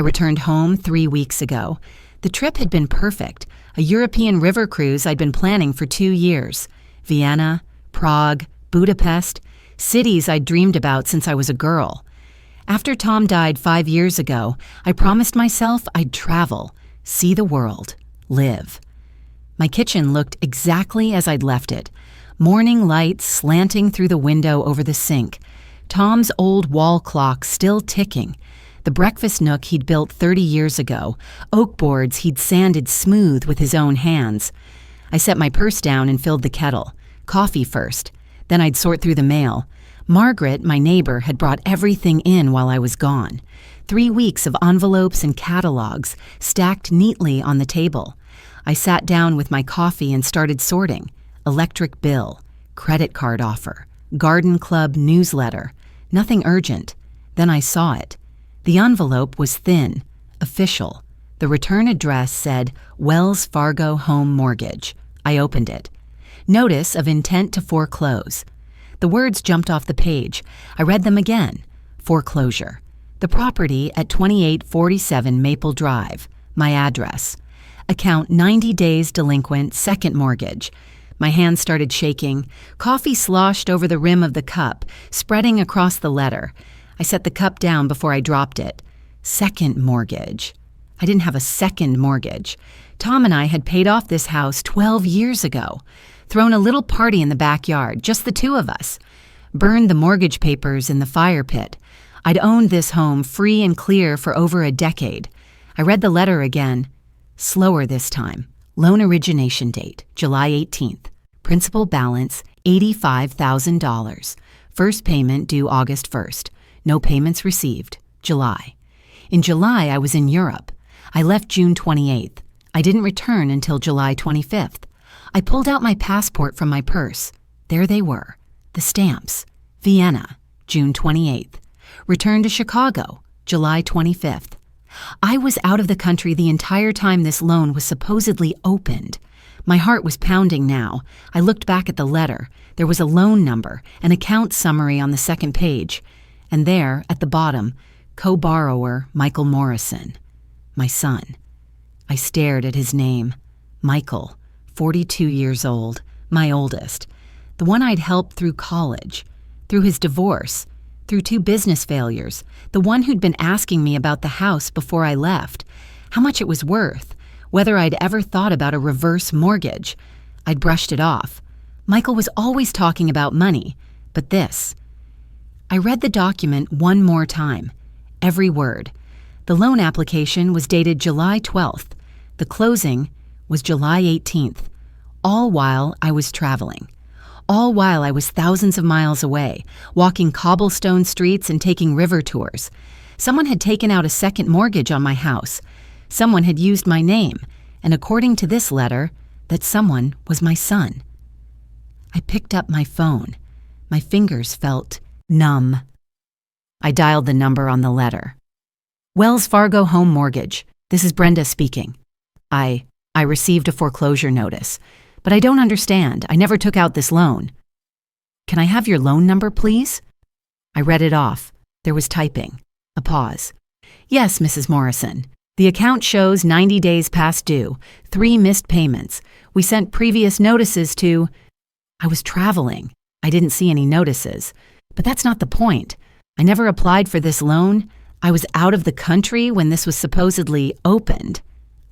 I returned home 3 weeks ago. The trip had been perfect, a European river cruise I'd been planning for 2 years. Vienna, Prague, Budapest, cities I'd dreamed about since I was a girl. After Tom died 5 years ago, I promised myself I'd travel, see the world, live. My kitchen looked exactly as I'd left it. Morning light slanting through the window over the sink. Tom's old wall clock still ticking. The breakfast nook he'd built 30 years ago. Oak boards he'd sanded smooth with his own hands. I set my purse down and filled the kettle. Coffee first. Then I'd sort through the mail. Margaret, my neighbor, had brought everything in while I was gone. 3 weeks of envelopes and catalogs stacked neatly on the table. I sat down with my coffee and started sorting. Electric bill, credit card offer, garden club newsletter. Nothing urgent. Then I saw it. The envelope was thin, official. The return address said Wells Fargo Home Mortgage. I opened it. Notice of intent to foreclose. The words jumped off the page. I read them again. Foreclosure. The property at 2847 Maple Drive. My address. Account 90 days delinquent, second mortgage. My hands started shaking. Coffee sloshed over the rim of the cup, spreading across the letter. I set the cup down before I dropped it. Second mortgage. I didn't have a second mortgage. Tom and I had paid off this house 12 years ago. Thrown a little party in the backyard, just the two of us. Burned the mortgage papers in the fire pit. I'd owned this home free and clear for over a decade. I read the letter again. Slower this time. Loan origination date, July 18th. Principal balance, $85,000. First payment due August 1st. No payments received, July. In July, I was in Europe. I left June 28th. I didn't return until July 25th. I pulled out my passport from my purse. There they were, the stamps. Vienna, June 28th. Returned to Chicago, July 25th. I was out of the country the entire time this loan was supposedly opened. My heart was pounding now. I looked back at the letter. There was a loan number, an account summary on the second page. And there, at the bottom, co-borrower Michael Morrison. My son. I stared at his name. Michael, 42 years old, my oldest. The one I'd helped through college, through his divorce, through 2 business failures, the one who'd been asking me about the house before I left, how much it was worth, whether I'd ever thought about a reverse mortgage. I'd brushed it off. Michael was always talking about money, but this. I read the document one more time, every word. The loan application was dated July 12th. The closing was July 18th, all while I was traveling. All while I was thousands of miles away, walking cobblestone streets and taking river tours. Someone had taken out a second mortgage on my house. Someone had used my name, and according to this letter, that someone was my son. I picked up my phone. My fingers felt numb. I dialed the number on the letter. Wells Fargo Home Mortgage. This is Brenda speaking. I received a foreclosure notice. But I don't understand. I never took out this loan. Can I have your loan number, please? I read it off. There was typing. A pause. Yes, Mrs. Morrison. The account shows 90 days past due, 3 missed payments. We sent previous notices to... I was traveling. I didn't see any notices. But that's not the point. I never applied for this loan. I was out of the country when this was supposedly opened.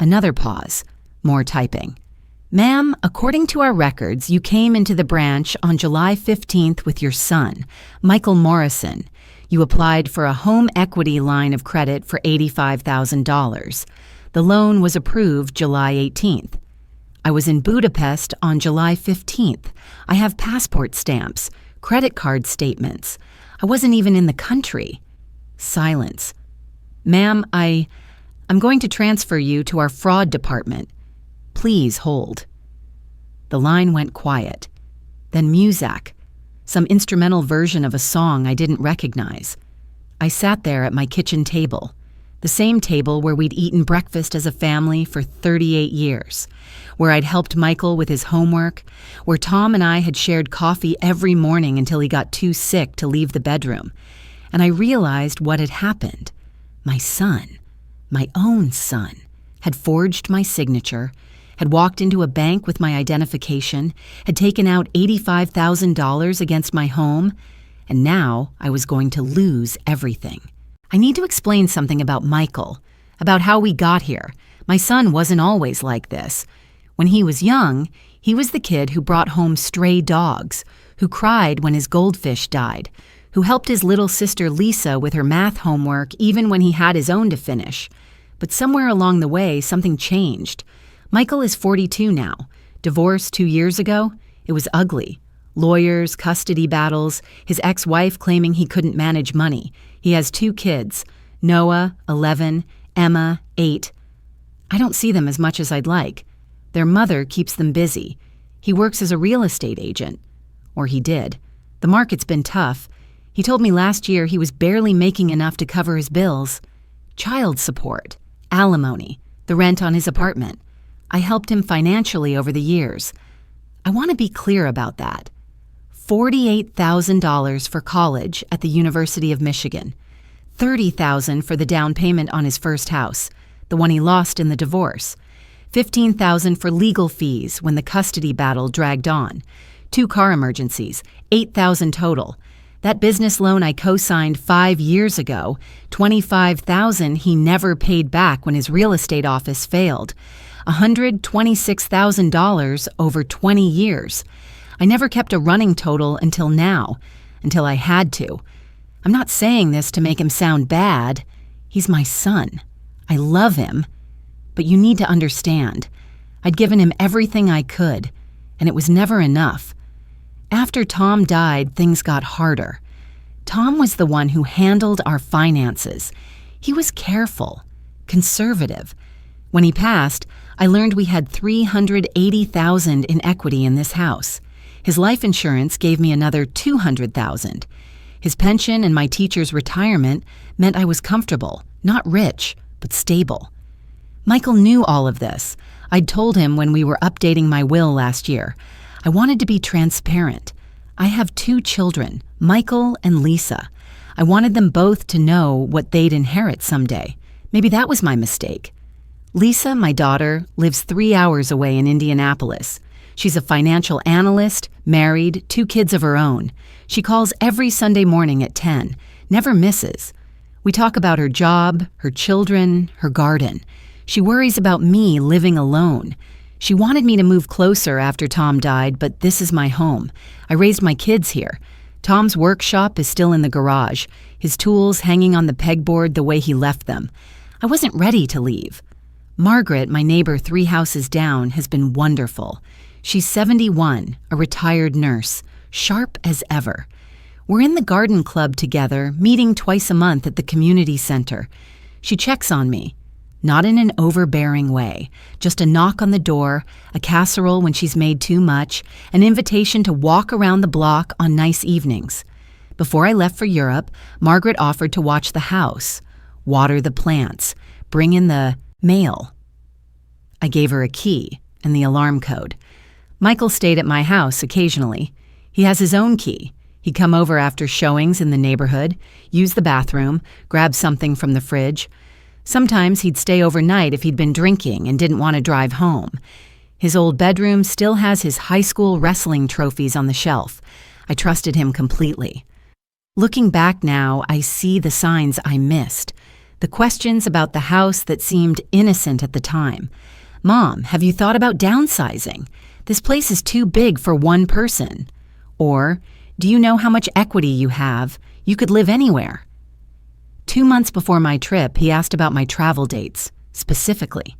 Another pause. More typing. Ma'am, according to our records, you came into the branch on July 15th with your son, Michael Morrison. You applied for a home equity line of credit for $85,000. The loan was approved July 18th. I was in Budapest on July 15th. I have passport stamps, credit card statements. I wasn't even in the country. Silence. Ma'am, I'm going to transfer you to our fraud department. Please hold. The line went quiet. Then music, some instrumental version of a song I didn't recognize. I sat there at my kitchen table, the same table where we'd eaten breakfast as a family for 38 years, where I'd helped Michael with his homework, where Tom and I had shared coffee every morning until he got too sick to leave the bedroom. And I realized what had happened. My son. my own son, had forged my signature, had walked into a bank with my identification, had taken out $85,000 against my home, and now I was going to lose everything. I need to explain something about Michael, about how we got here. My son wasn't always like this. When he was young, he was the kid who brought home stray dogs, who cried when his goldfish died, who helped his little sister Lisa with her math homework even when he had his own to finish. But somewhere along the way, something changed. Michael is 42 now. Divorced 2 years ago? It was ugly. Lawyers, custody battles, his ex-wife claiming he couldn't manage money. He has 2 kids, Noah, 11, Emma, 8. I don't see them as much as I'd like. Their mother keeps them busy. He works as a real estate agent. Or he did. The market's been tough. He told me last year he was barely making enough to cover his bills. Child support, alimony, the rent on his apartment. I helped him financially over the years. I want to be clear about that. $48,000 for college at the University of Michigan. $30,000 for the down payment on his first house, the one he lost in the divorce. $15,000 for legal fees when the custody battle dragged on. 2 car emergencies, $8,000 total. That business loan I co-signed 5 years ago, $25,000 he never paid back when his real estate office failed. $126,000 over 20 years. I never kept a running total until now, until I had to. I'm not saying this to make him sound bad. He's my son. I love him. But you need to understand, I'd given him everything I could, and it was never enough. After Tom died, things got harder. Tom was the one who handled our finances. He was careful, conservative. When he passed, I learned we had $380,000 in equity in this house. His life insurance gave me another $200,000. His pension and my teacher's retirement meant I was comfortable, not rich, but stable. Michael knew all of this. I'd told him when we were updating my will last year. I wanted to be transparent. I have 2 children, Michael and Lisa. I wanted them both to know what they'd inherit someday. Maybe that was my mistake. Lisa, my daughter, lives 3 hours away in Indianapolis. She's a financial analyst, married, 2 kids of her own. She calls every Sunday morning at 10, never misses. We talk about her job, her children, her garden. She worries about me living alone. She wanted me to move closer after Tom died, but this is my home. I raised my kids here. Tom's workshop is still in the garage, his tools hanging on the pegboard the way he left them. I wasn't ready to leave. Margaret, my neighbor 3 houses down, has been wonderful. She's 71, a retired nurse, sharp as ever. We're in the garden club together, meeting twice a month at the community center. She checks on me. Not in an overbearing way, just a knock on the door, a casserole when she's made too much, an invitation to walk around the block on nice evenings. Before I left for Europe, Margaret offered to watch the house, water the plants, bring in the mail. I gave her a key and the alarm code. Michael stayed at my house occasionally. He has his own key. He'd come over after showings in the neighborhood, use the bathroom, grab something from the fridge. Sometimes he'd stay overnight if he'd been drinking and didn't want to drive home. His old bedroom still has his high school wrestling trophies on the shelf. I trusted him completely. Looking back now, I see the signs I missed. The questions about the house that seemed innocent at the time. Mom, have you thought about downsizing? This place is too big for one person. Or, do you know how much equity you have? You could live anywhere. 2 months before my trip, he asked about my travel dates, specifically.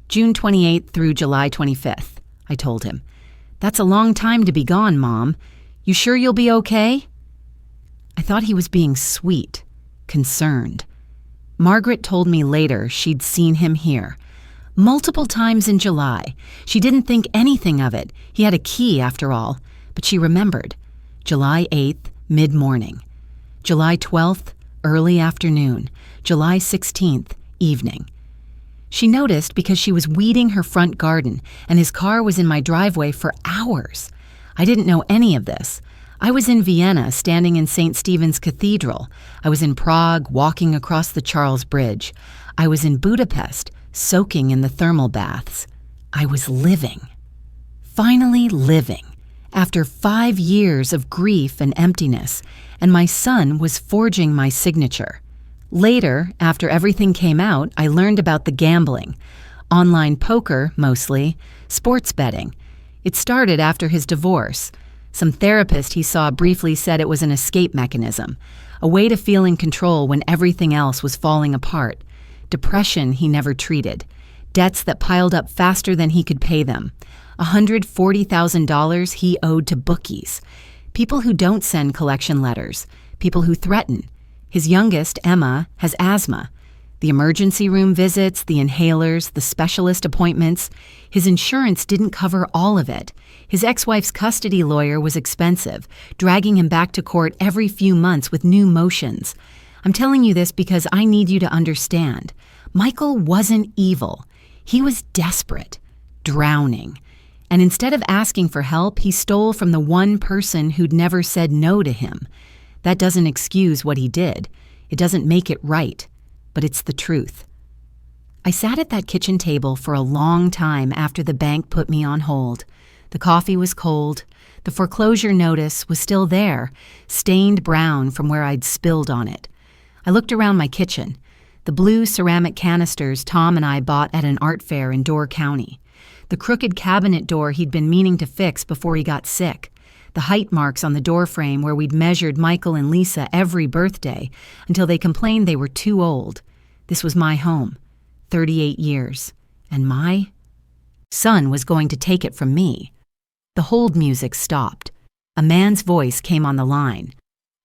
June 28th through July 25th, I told him. That's a long time to be gone, Mom. You sure you'll be okay? I thought he was being sweet, concerned. Margaret told me later she'd seen him here. Multiple times in July. She didn't think anything of it. He had a key, after all. But she remembered. July 8th, mid-morning. July 12th, early afternoon. July 16th, evening. She noticed because she was weeding her front garden, and his car was in my driveway for hours. I didn't know any of this. I was in Vienna, standing in St. Stephen's Cathedral. I was in Prague, walking across the Charles Bridge. I was in Budapest, soaking in the thermal baths. I was living. Finally living, after 5 years of grief and emptiness, and my son was forging my signature. Later, after everything came out, I learned about the gambling. Online poker, mostly, sports betting. It started after his divorce. Some therapist he saw briefly said it was an escape mechanism, a way to feel in control when everything else was falling apart. Depression he never treated. Debts that piled up faster than he could pay them. $140,000 he owed to bookies. People who don't send collection letters. People who threaten. His youngest, Emma, has asthma. The emergency room visits, the inhalers, the specialist appointments. His insurance didn't cover all of it. His ex-wife's custody lawyer was expensive, dragging him back to court every few months with new motions. I'm telling you this because I need you to understand. Michael wasn't evil. He was desperate, drowning. And instead of asking for help, he stole from the one person who'd never said no to him. That doesn't excuse what he did. It doesn't make it right, but it's the truth. I sat at that kitchen table for a long time after the bank put me on hold. The coffee was cold. The foreclosure notice was still there, stained brown from where I'd spilled on it. I looked around my kitchen. The blue ceramic canisters Tom and I bought at an art fair in Door County. The crooked cabinet door he'd been meaning to fix before he got sick. The height marks on the doorframe where we'd measured Michael and Lisa every birthday until they complained they were too old. This was my home, 38 years, and my son was going to take it from me. The hold music stopped. A man's voice came on the line.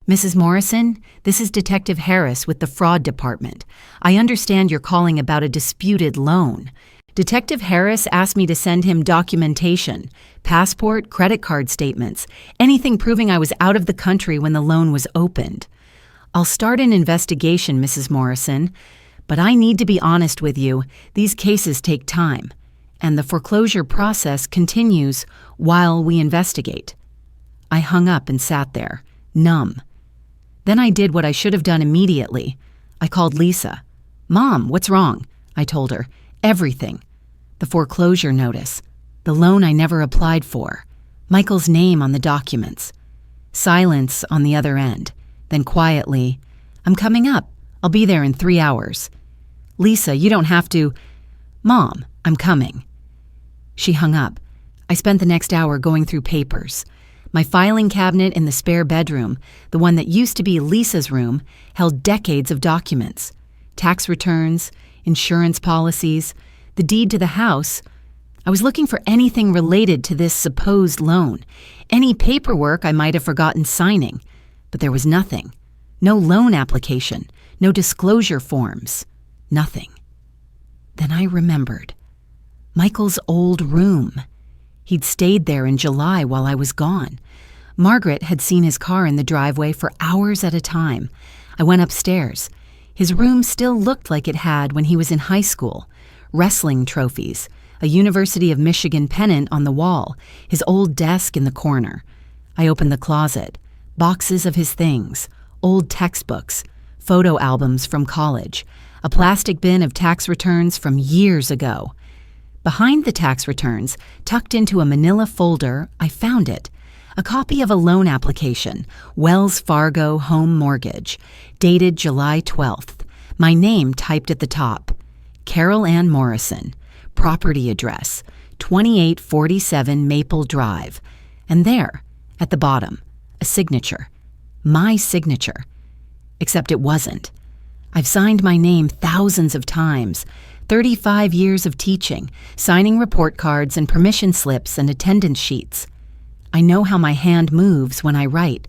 "Mrs. Morrison, this is Detective Harris with the Fraud Department. I understand you're calling about a disputed loan. Detective Harris asked me to send him documentation, passport, credit card statements, anything proving I was out of the country when the loan was opened. I'll start an investigation, Mrs. Morrison, but I need to be honest with you, these cases take time, and the foreclosure process continues while we investigate." I hung up and sat there, numb. Then I did what I should have done immediately. I called Lisa. "Mom, what's wrong?" I told her. Everything. The foreclosure notice. The loan I never applied for. Michael's name on the documents. Silence on the other end. Then quietly, "I'm coming up. I'll be there in 3 hours." "Lisa, you don't have to." "Mom, I'm coming." She hung up. I spent the next hour going through papers. My filing cabinet in the spare bedroom, the one that used to be Lisa's room, held decades of documents. Tax returns, insurance policies, the deed to the house. I was looking for anything related to this supposed loan, any paperwork I might have forgotten signing, but there was nothing. No loan application, no disclosure forms, nothing. Then I remembered. Michael's old room. He'd stayed there in July while I was gone. Margaret had seen his car in the driveway for hours at a time. I went upstairs. His room still looked like it had when he was in high school. Wrestling trophies, a University of Michigan pennant on the wall, his old desk in the corner. I opened the closet. Boxes of his things, old textbooks, photo albums from college, a plastic bin of tax returns from years ago. Behind the tax returns, tucked into a manila folder, I found it. A copy of a loan application, Wells Fargo Home Mortgage, dated July 12th. My name typed at the top. Carol Ann Morrison. Property address, 2847 Maple Drive. And there, at the bottom, a signature. My signature. Except it wasn't. I've signed my name thousands of times. 35 years of teaching, signing report cards and permission slips and attendance sheets. I know how my hand moves when I write,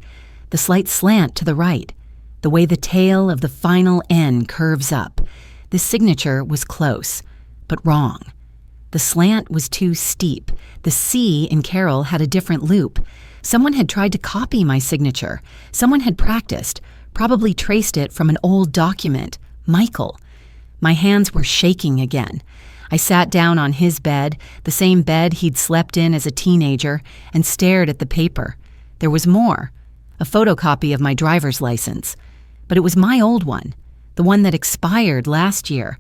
the slight slant to the right, the way the tail of the final N curves up. This signature was close, but wrong. The slant was too steep. The C in Carol had a different loop. Someone had tried to copy my signature. Someone had practiced, probably traced it from an old document. Michael. My hands were shaking again. I sat down on his bed, the same bed he'd slept in as a teenager, and stared at the paper. There was more, a photocopy of my driver's license, but it was my old one, the one that expired last year.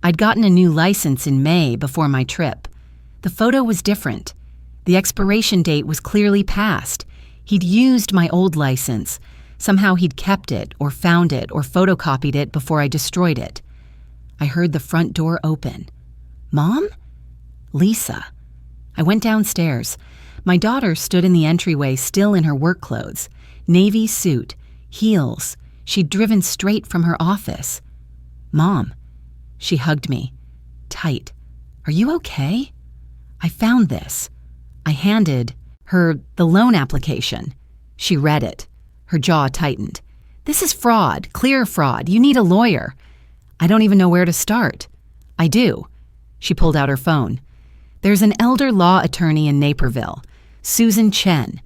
I'd gotten a new license in May before my trip. The photo was different. The expiration date was clearly past. He'd used my old license. Somehow he'd kept it or found it or photocopied it before I destroyed it. I heard the front door open. Mom? Lisa. I went downstairs. My daughter stood in the entryway still in her work clothes, navy suit, heels. She'd driven straight from her office. Mom. She hugged me. Tight. Are you okay? I found this. I handed her the loan application. She read it. Her jaw tightened. This is fraud, clear fraud. You need a lawyer. I don't even know where to start. I do. She pulled out her phone. There's an elder law attorney in Naperville, Susan Chen.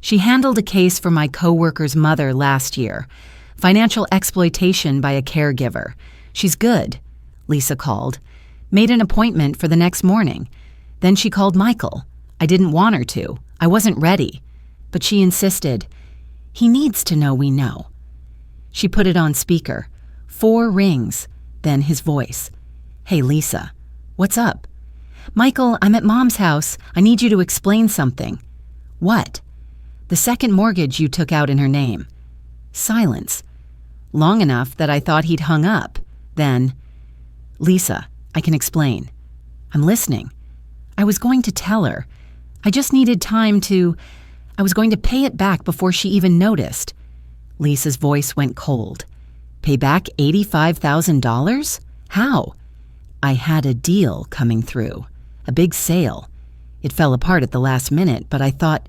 She handled a case for my coworker's mother last year. Financial exploitation by a caregiver. She's good. Lisa called. Made an appointment for the next morning. Then she called Michael. I didn't want her to. I wasn't ready. But she insisted. He needs to know we know. She put it on speaker. 4 rings. Then his voice. Hey, Lisa. What's up? Michael, I'm at Mom's house. I need you to explain something. What? The second mortgage you took out in her name. Silence. Long enough that I thought he'd hung up. Then, Lisa, I can explain. I'm listening. I was going to tell her. I just needed time to... I was going to pay it back before she even noticed. Lisa's voice went cold. Pay back $85,000? How? I had a deal coming through. A big sale. It fell apart at the last minute, but I thought,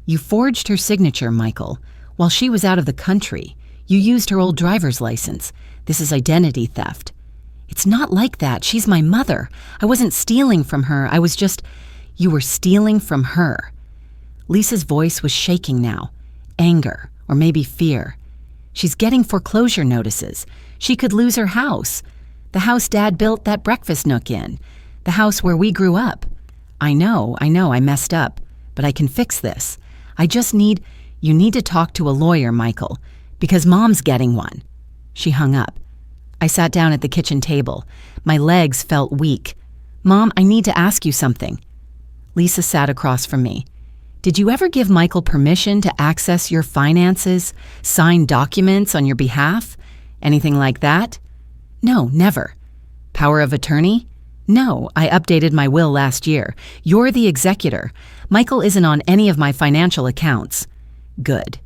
you forged her signature, Michael, while she was out of the country. You used her old driver's license. This is identity theft. It's not like that. She's my mother. I wasn't stealing from her. I was just... You were stealing from her. Lisa's voice was shaking now. Anger, or maybe fear. She's getting foreclosure notices. She could lose her house. The house Dad built that breakfast nook in. The house where we grew up. I know, I messed up. But I can fix this. I just need... You need to talk to a lawyer, Michael, because Mom's getting one. She hung up. I sat down at the kitchen table. My legs felt weak. Mom, I need to ask you something. Lisa sat across from me. Did you ever give Michael permission to access your finances, sign documents on your behalf? Anything like that? No, never. Power of attorney? No, I updated my will last year. You're the executor. Michael isn't on any of my financial accounts. Good.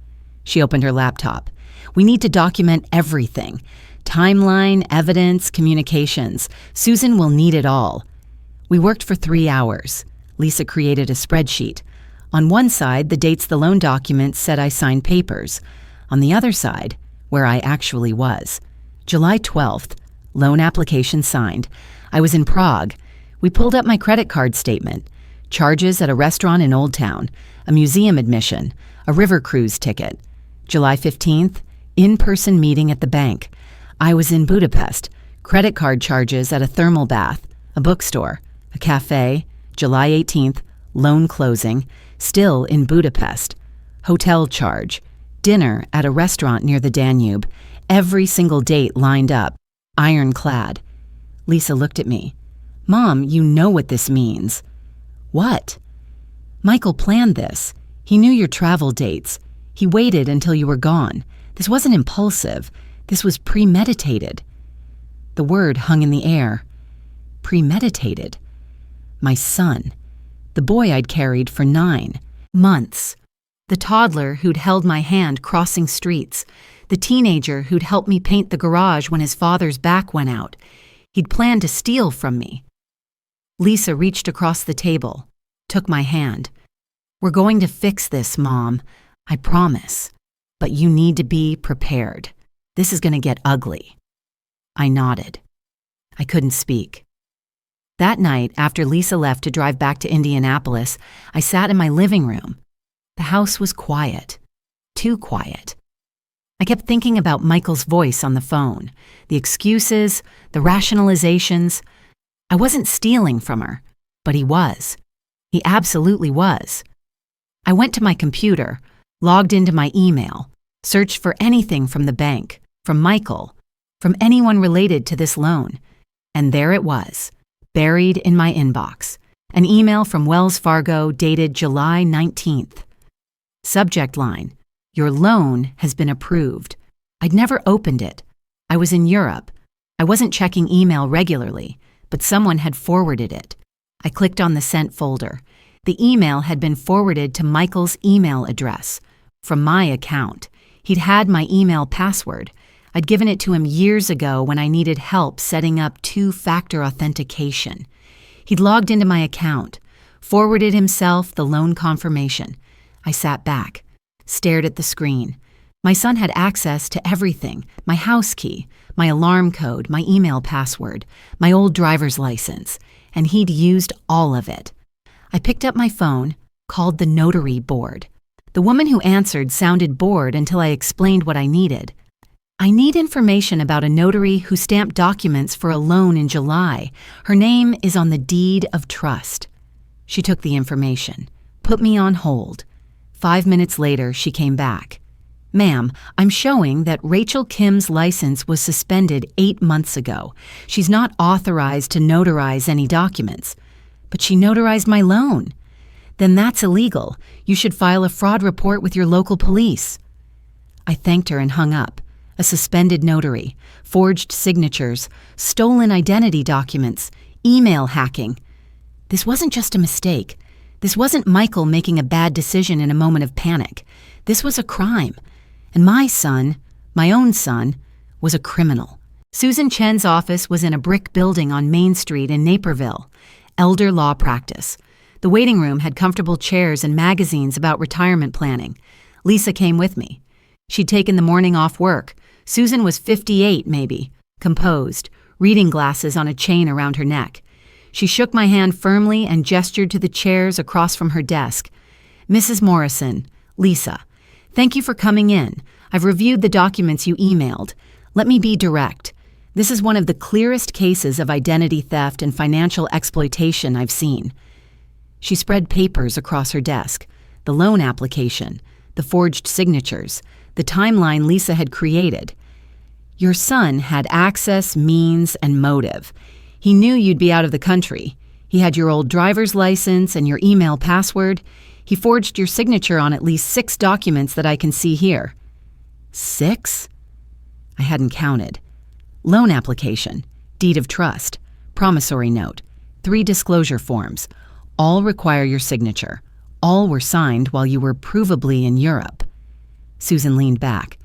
She opened her laptop. We need to document everything. Timeline, evidence, communications. Susan will need it all. We worked for 3 hours. Lisa created a spreadsheet. On one side, the dates the loan documents said I signed papers. On the other side, where I actually was. July 12th, loan application signed. I was in Prague. We pulled up my credit card statement. Charges at a restaurant in Old Town, a museum admission, a river cruise ticket. July 15th, in-person meeting at the bank. I was in Budapest. Credit card charges at a thermal bath, a bookstore, a cafe. July 18th, loan closing, still in Budapest. Hotel charge, dinner at a restaurant near the Danube. Every single date lined up, ironclad. Lisa looked at me. Mom, you know what this means. What? Michael planned this. He knew your travel dates. He waited until you were gone. This wasn't impulsive. This was premeditated. The word hung in the air. Premeditated. My son. The boy I'd carried for 9 months. The toddler who'd held my hand crossing streets. The teenager who'd helped me paint the garage when his father's back went out. He'd planned to steal from me. Lisa reached across the table, took my hand. We're going to fix this, Mom. I promise. But you need to be prepared. This is going to get ugly. I nodded. I couldn't speak. That night, after Lisa left to drive back to Indianapolis, I sat in my living room. The house was quiet. Too quiet. I kept thinking about Michael's voice on the phone, the excuses, the rationalizations. I wasn't stealing from her, but he was. He absolutely was. I went to my computer, logged into my email, searched for anything from the bank, from Michael, from anyone related to this loan. And there it was, buried in my inbox, an email from Wells Fargo dated July 19th. Subject line, "Your loan has been approved." I'd never opened it. I was in Europe. I wasn't checking email regularly, but someone had forwarded it. I clicked on the sent folder. The email had been forwarded to Michael's email address, from my account. He'd had my email password. I'd given it to him years ago when I needed help setting up two-factor authentication. He'd logged into my account, forwarded himself the loan confirmation. I sat back, stared at the screen. My son had access to everything: my house key, my alarm code, my email password, my old driver's license, and he'd used all of it. I picked up my phone, called the notary board. The woman who answered sounded bored until I explained what I needed. "I need information about a notary who stamped documents for a loan in July. Her name is on the deed of trust." She took the information, put me on hold. 5 minutes later, she came back. "Ma'am, I'm showing that Rachel Kim's license was suspended 8 months ago. She's not authorized to notarize any documents." "But she notarized my loan." "Then that's illegal. You should file a fraud report with your local police." I thanked her and hung up. A suspended notary, forged signatures, stolen identity documents, email hacking. This wasn't just a mistake. This wasn't Michael making a bad decision in a moment of panic. This was a crime. And my son, my own son, was a criminal. Susan Chen's office was in a brick building on Main Street in Naperville. Elder law practice. The waiting room had comfortable chairs and magazines about retirement planning. Lisa came with me. She'd taken the morning off work. Susan was 58, maybe, composed, reading glasses on a chain around her neck. She shook my hand firmly and gestured to the chairs across from her desk. "Mrs. Morrison, Lisa, thank you for coming in. I've reviewed the documents you emailed. Let me be direct. This is one of the clearest cases of identity theft and financial exploitation I've seen." She spread papers across her desk, the loan application, the forged signatures, the timeline Lisa had created. "Your son had access, means, and motive. He knew you'd be out of the country. He had your old driver's license and your email password. He forged your signature on at least 6 documents that I can see here." 6? I hadn't counted. Loan application, deed of trust, promissory note, 3 disclosure forms. All require your signature. All were signed while you were provably in Europe. Susan leaned back.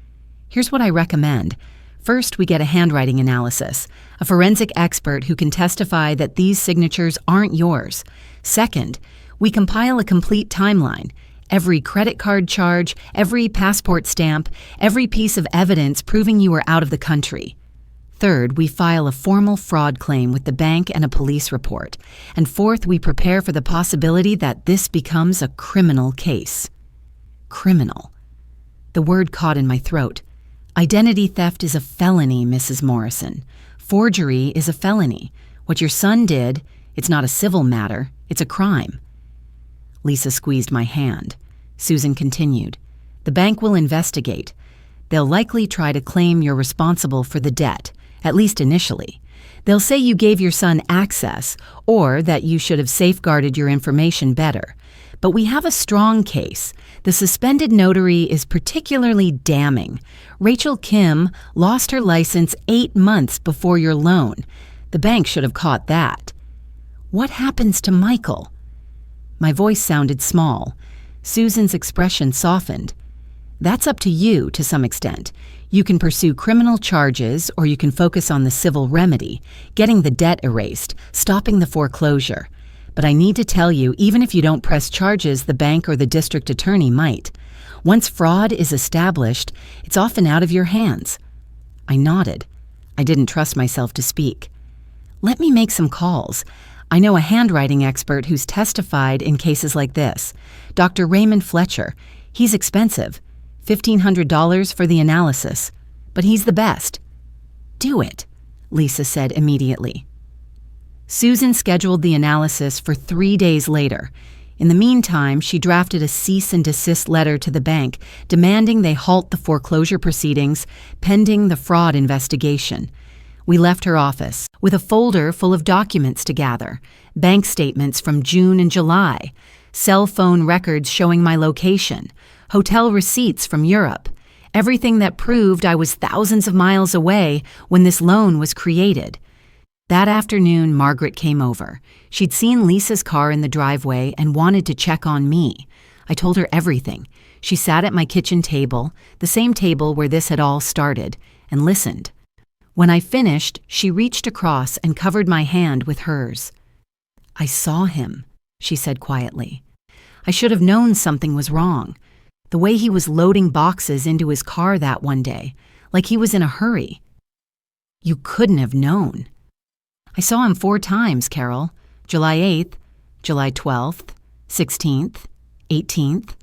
"Here's what I recommend. First, we get a handwriting analysis, a forensic expert who can testify that these signatures aren't yours. Second, we compile a complete timeline. Every credit card charge, every passport stamp, every piece of evidence proving you were out of the country. Third, we file a formal fraud claim with the bank and a police report. And fourth, we prepare for the possibility that this becomes a criminal case." Criminal. The word caught in my throat. Identity theft is a felony, Mrs. Morrison. Forgery is a felony. What your son did, it's not a civil matter, it's a crime. Lisa squeezed my hand. Susan continued. "The bank will investigate. They'll likely try to claim you're responsible for the debt, at least initially. They'll say you gave your son access or that you should have safeguarded your information better. But we have a strong case. The suspended notary is particularly damning. Rachel Kim lost her license 8 months before your loan. The bank should have caught that. What happens to Michael?" My voice sounded small. Susan's expression softened. "That's up to you to some extent. You can pursue criminal charges or you can focus on the civil remedy, getting the debt erased, stopping the foreclosure. But I need to tell you, even if you don't press charges, the bank or the district attorney might. Once fraud is established, it's often out of your hands." I nodded. I didn't trust myself to speak. "Let me make some calls. I know a handwriting expert who's testified in cases like this. Dr. Raymond Fletcher. He's expensive. $1,500 for the analysis. But he's the best." "Do it," Lisa said immediately. Susan scheduled the analysis for 3 days later. In the meantime, she drafted a cease and desist letter to the bank demanding they halt the foreclosure proceedings pending the fraud investigation. We left her office with a folder full of documents to gather, bank statements from June and July, cell phone records showing my location, hotel receipts from Europe, everything that proved I was thousands of miles away when this loan was created. That afternoon, Margaret came over. She'd seen Lisa's car in the driveway and wanted to check on me. I told her everything. She sat at my kitchen table, the same table where this had all started, and listened. When I finished, she reached across and covered my hand with hers. "I saw him," she said quietly. "I should have known something was wrong. The way he was loading boxes into his car that one day, like he was in a hurry." "You couldn't have known." "I saw him 4 times, Carol. July 8th, July 12th, 16th, 18th.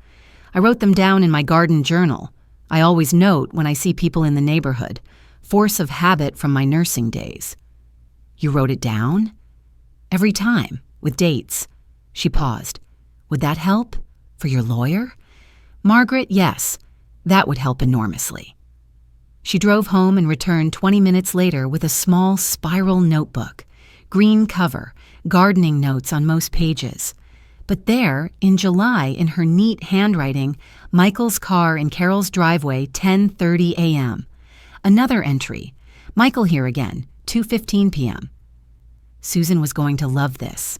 I wrote them down in my garden journal. I always note when I see people in the neighborhood. Force of habit from my nursing days." "You wrote it down?" "Every time, with dates." She paused. "Would that help? For your lawyer?" "Margaret, yes. That would help enormously." She drove home and returned 20 minutes later with a small spiral notebook, green cover, gardening notes on most pages. But there, in July, in her neat handwriting, Michael's car in Carol's driveway, 10:30 a.m. Another entry, Michael here again, 2:15 p.m. Susan was going to love this.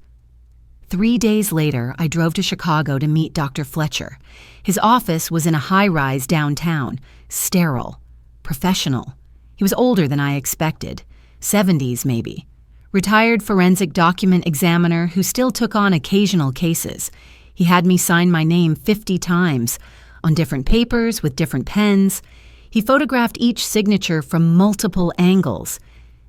3 days later, I drove to Chicago to meet Dr. Fletcher. His office was in a high-rise downtown, sterile, professional. He was older than I expected, 70s maybe. Retired forensic document examiner who still took on occasional cases. He had me sign my name 50 times, on different papers with different pens. He photographed each signature from multiple angles.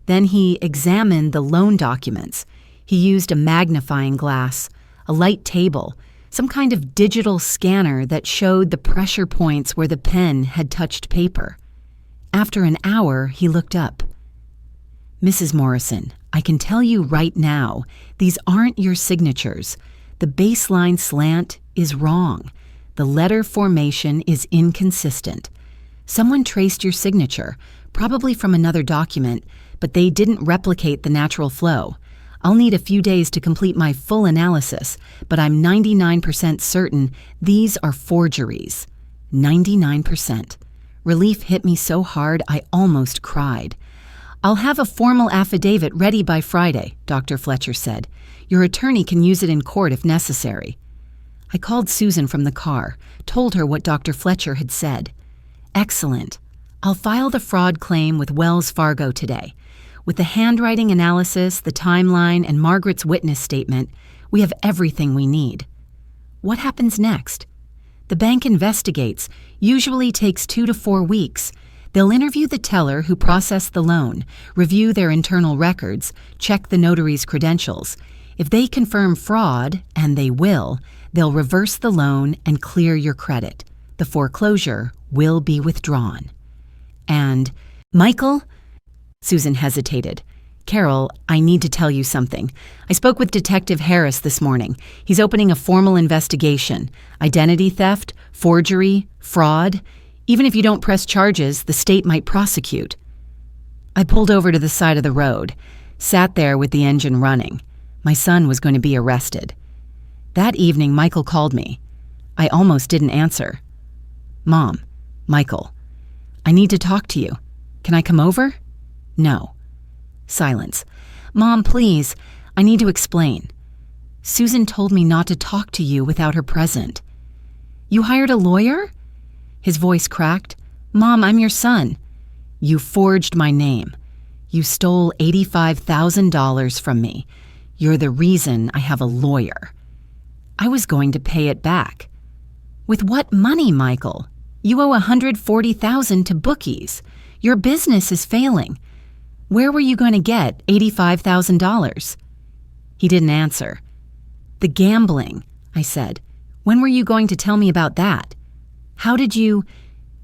Then he examined the loan documents. He used a magnifying glass, a light table, some kind of digital scanner that showed the pressure points where the pen had touched paper. After an hour, he looked up. "Mrs. Morrison, I can tell you right now, these aren't your signatures. The baseline slant is wrong. The letter formation is inconsistent. Someone traced your signature, probably from another document, but they didn't replicate the natural flow. I'll need a few days to complete my full analysis, but I'm 99% certain these are forgeries. 99%. Relief hit me so hard I almost cried. "I'll have a formal affidavit ready by Friday," Dr. Fletcher said. "Your attorney can use it in court if necessary." I called Susan from the car, told her what Dr. Fletcher had said. "Excellent. I'll file the fraud claim with Wells Fargo today. With the handwriting analysis, the timeline, and Margaret's witness statement, we have everything we need." "What happens next?" "The bank investigates, usually takes 2 to 4 weeks. They'll interview the teller who processed the loan, review their internal records, check the notary's credentials. If they confirm fraud, and they will, they'll reverse the loan and clear your credit. The foreclosure will be withdrawn." "And, Michael?" Susan hesitated. "Carol, I need to tell you something. I spoke with Detective Harris this morning. He's opening a formal investigation. Identity theft, forgery, fraud. Even if you don't press charges, the state might prosecute." I pulled over to the side of the road, sat there with the engine running. My son was going to be arrested. That evening, Michael called me. I almost didn't answer. "Mom, Michael, I need to talk to you. Can I come over?" "No." Silence. "Mom, please, I need to explain. Susan told me not to talk to you without her present." "You hired a lawyer?" His voice cracked. "Mom, I'm your son." "You forged my name. You stole $85,000 from me. You're the reason I have a lawyer." I was going to pay it back. "With what money, Michael? You owe $140,000 to bookies. Your business is failing. Where were you going to get $85,000? He didn't answer. "The gambling," I said. "When were you going to tell me about that? How did you—"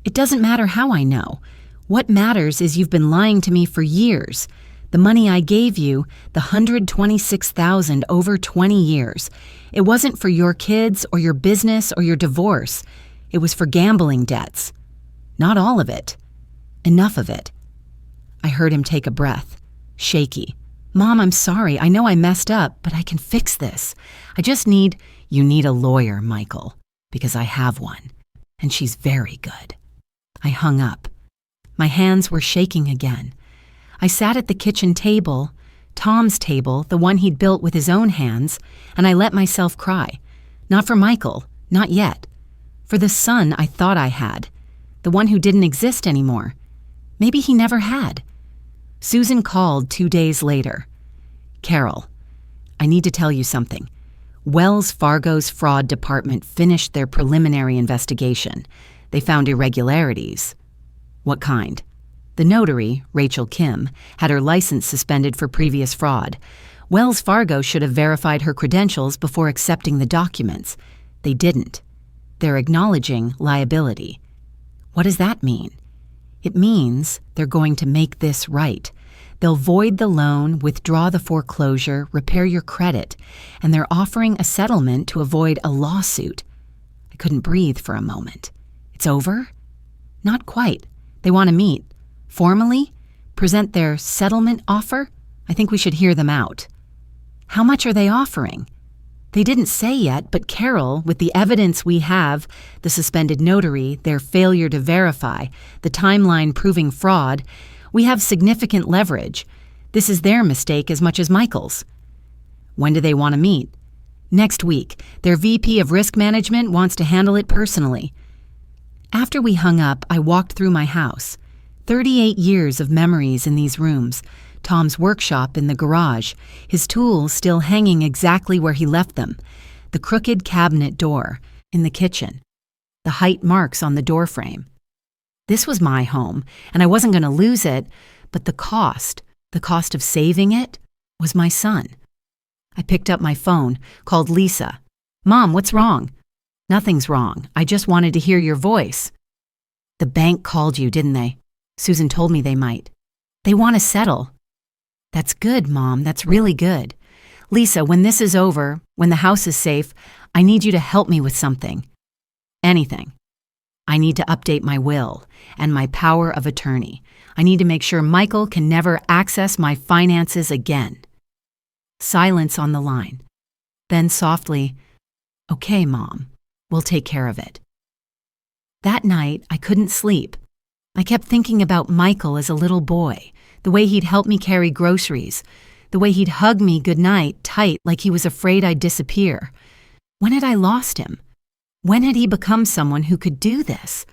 "It doesn't matter how I know. What matters is you've been lying to me for years. The money I gave you, the $126,000 over 20 years, it wasn't for your kids or your business or your divorce. It was for gambling debts. Not all of it. Enough of it. I heard him take a breath, shaky. Mom, I'm sorry. I know I messed up, but I can fix this. You need a lawyer, Michael, because I have one, and she's very good. I hung up. My hands were shaking again. I sat at the kitchen table, Tom's table, the one he'd built with his own hands, and I let myself cry. Not for Michael, not yet. For the son I thought I had, the one who didn't exist anymore. Maybe he never had. Susan called 2 days later. Carol, I need to tell you something. Wells Fargo's fraud department finished their preliminary investigation. They found irregularities. What kind? The notary, Rachel Kim, had her license suspended for previous fraud. Wells Fargo should have verified her credentials before accepting the documents. They didn't. They're acknowledging liability. What does that mean? It means they're going to make this right. They'll void the loan, withdraw the foreclosure, repair your credit, and they're offering a settlement to avoid a lawsuit. I couldn't breathe for a moment. It's over? Not quite. They want to meet. Formally? Present their settlement offer? I think we should hear them out. How much are they offering? They didn't say yet, but Carol, with the evidence we have, the suspended notary, their failure to verify, the timeline proving fraud, we have significant leverage. This is their mistake as much as Michael's. When do they want to meet? Next week. Their VP of Risk Management wants to handle it personally. After we hung up, I walked through my house. 38 years of memories in these rooms. Tom's workshop in the garage, his tools still hanging exactly where he left them. The crooked cabinet door in the kitchen. The height marks on the doorframe. This was my home, and I wasn't going to lose it, but the cost of saving it, was my son. I picked up my phone, called Lisa. Mom, what's wrong? Nothing's wrong. I just wanted to hear your voice. The bank called you, didn't they? Susan told me they might. They want to settle. That's good, Mom. That's really good. Lisa, when this is over, when the house is safe, I need you to help me with something. Anything. I need to update my will and my power of attorney. I need to make sure Michael can never access my finances again. Silence on the line. Then softly, okay, Mom, we'll take care of it. That night, I couldn't sleep. I kept thinking about Michael as a little boy, the way he'd help me carry groceries, the way he'd hug me goodnight tight like he was afraid I'd disappear. When had I lost him? When had he become someone who could do this?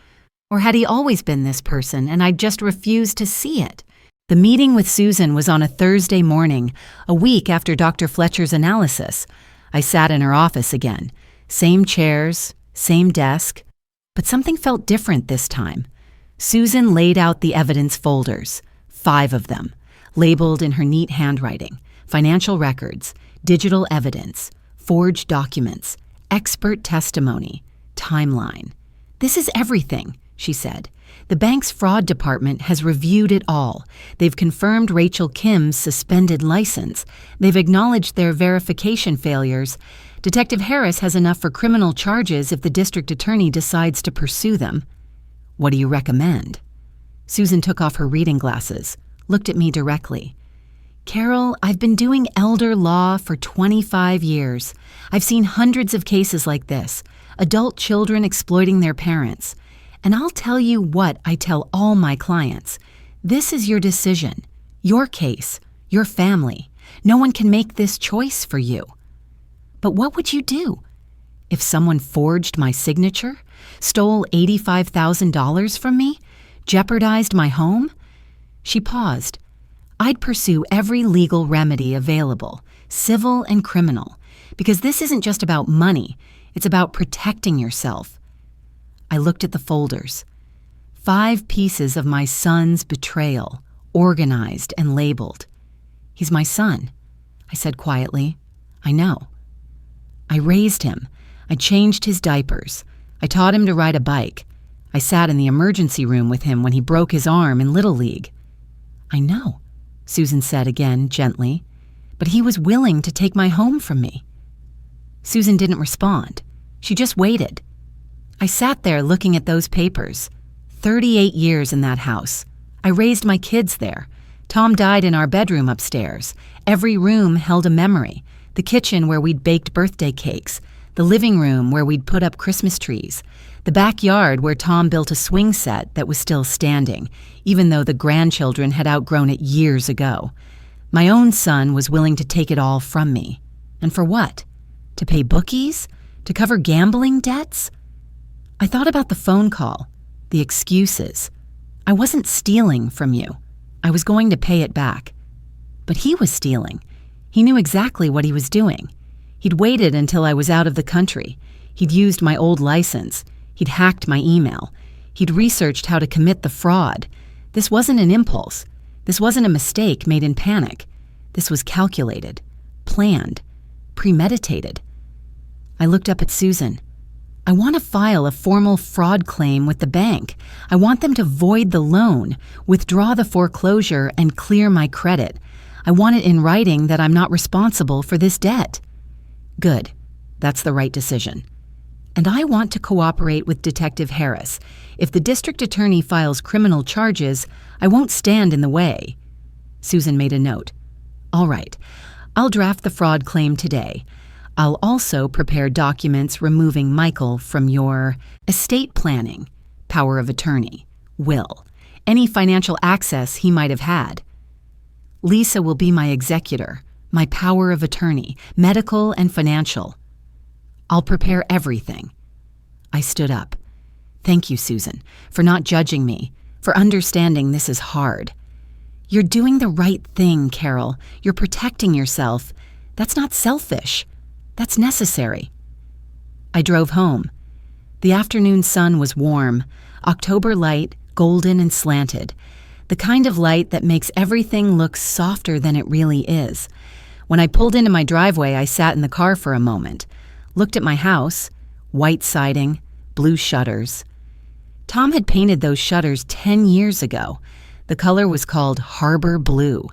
Or had he always been this person and I'd just refused to see it? The meeting with Susan was on a Thursday morning, a week after Dr. Fletcher's analysis. I sat in her office again. Same chairs, same desk, but something felt different this time. Susan laid out the evidence folders, 5 of them, labeled in her neat handwriting: financial records, digital evidence, forged documents, expert testimony, timeline. This is everything, she said. The bank's fraud department has reviewed it all. They've confirmed Rachel Kim's suspended license. They've acknowledged their verification failures. Detective Harris has enough for criminal charges if the district attorney decides to pursue them. What do you recommend? Susan took off her reading glasses, looked at me directly. Carol, I've been doing elder law for 25 years. I've seen hundreds of cases like this, adult children exploiting their parents. And I'll tell you what I tell all my clients. This is your decision, your case, your family. No one can make this choice for you. But what would you do? If someone forged my signature, stole $85,000 from me, jeopardized my home? She paused. I'd pursue every legal remedy available, civil and criminal, because this isn't just about money, it's about protecting yourself. I looked at the folders. 5 pieces of my son's betrayal, organized and labeled. He's my son, I said quietly. I know. I raised him. I changed his diapers. I taught him to ride a bike. I sat in the emergency room with him when he broke his arm in Little League. I know. Susan said again, gently. But he was willing to take my home from me. Susan didn't respond. She just waited. I sat there looking at those papers. 38 years in that house. I raised my kids there. Tom died in our bedroom upstairs. Every room held a memory. The kitchen where we'd baked birthday cakes. The living room where we'd put up Christmas trees. The backyard where Tom built a swing set that was still standing, even though the grandchildren had outgrown it years ago. My own son was willing to take it all from me. And for what? To pay bookies? To cover gambling debts? I thought about the phone call, the excuses. I wasn't stealing from you. I was going to pay it back. But he was stealing. He knew exactly what he was doing. He'd waited until I was out of the country. He'd used my old license. He'd hacked my email. He'd researched how to commit the fraud. This wasn't an impulse. This wasn't a mistake made in panic. This was calculated, planned, premeditated. I looked up at Susan. I want to file a formal fraud claim with the bank. I want them to void the loan, withdraw the foreclosure, and clear my credit. I want it in writing that I'm not responsible for this debt. Good. That's the right decision. And I want to cooperate with Detective Harris. If the district attorney files criminal charges, I won't stand in the way. Susan made a note. All right. I'll draft the fraud claim today. I'll also prepare documents removing Michael from your estate planning, power of attorney, will, any financial access he might have had. Lisa will be my executor, my power of attorney, medical and financial. I'll prepare everything. I stood up. Thank you, Susan, for not judging me, for understanding this is hard. You're doing the right thing, Carol. You're protecting yourself. That's not selfish. That's necessary. I drove home. The afternoon sun was warm, October light, golden and slanted, the kind of light that makes everything look softer than it really is. When I pulled into my driveway, I sat in the car for a moment, looked at my house, white siding, blue shutters. Tom had painted those shutters 10 years ago. The color was called Harbor Blue.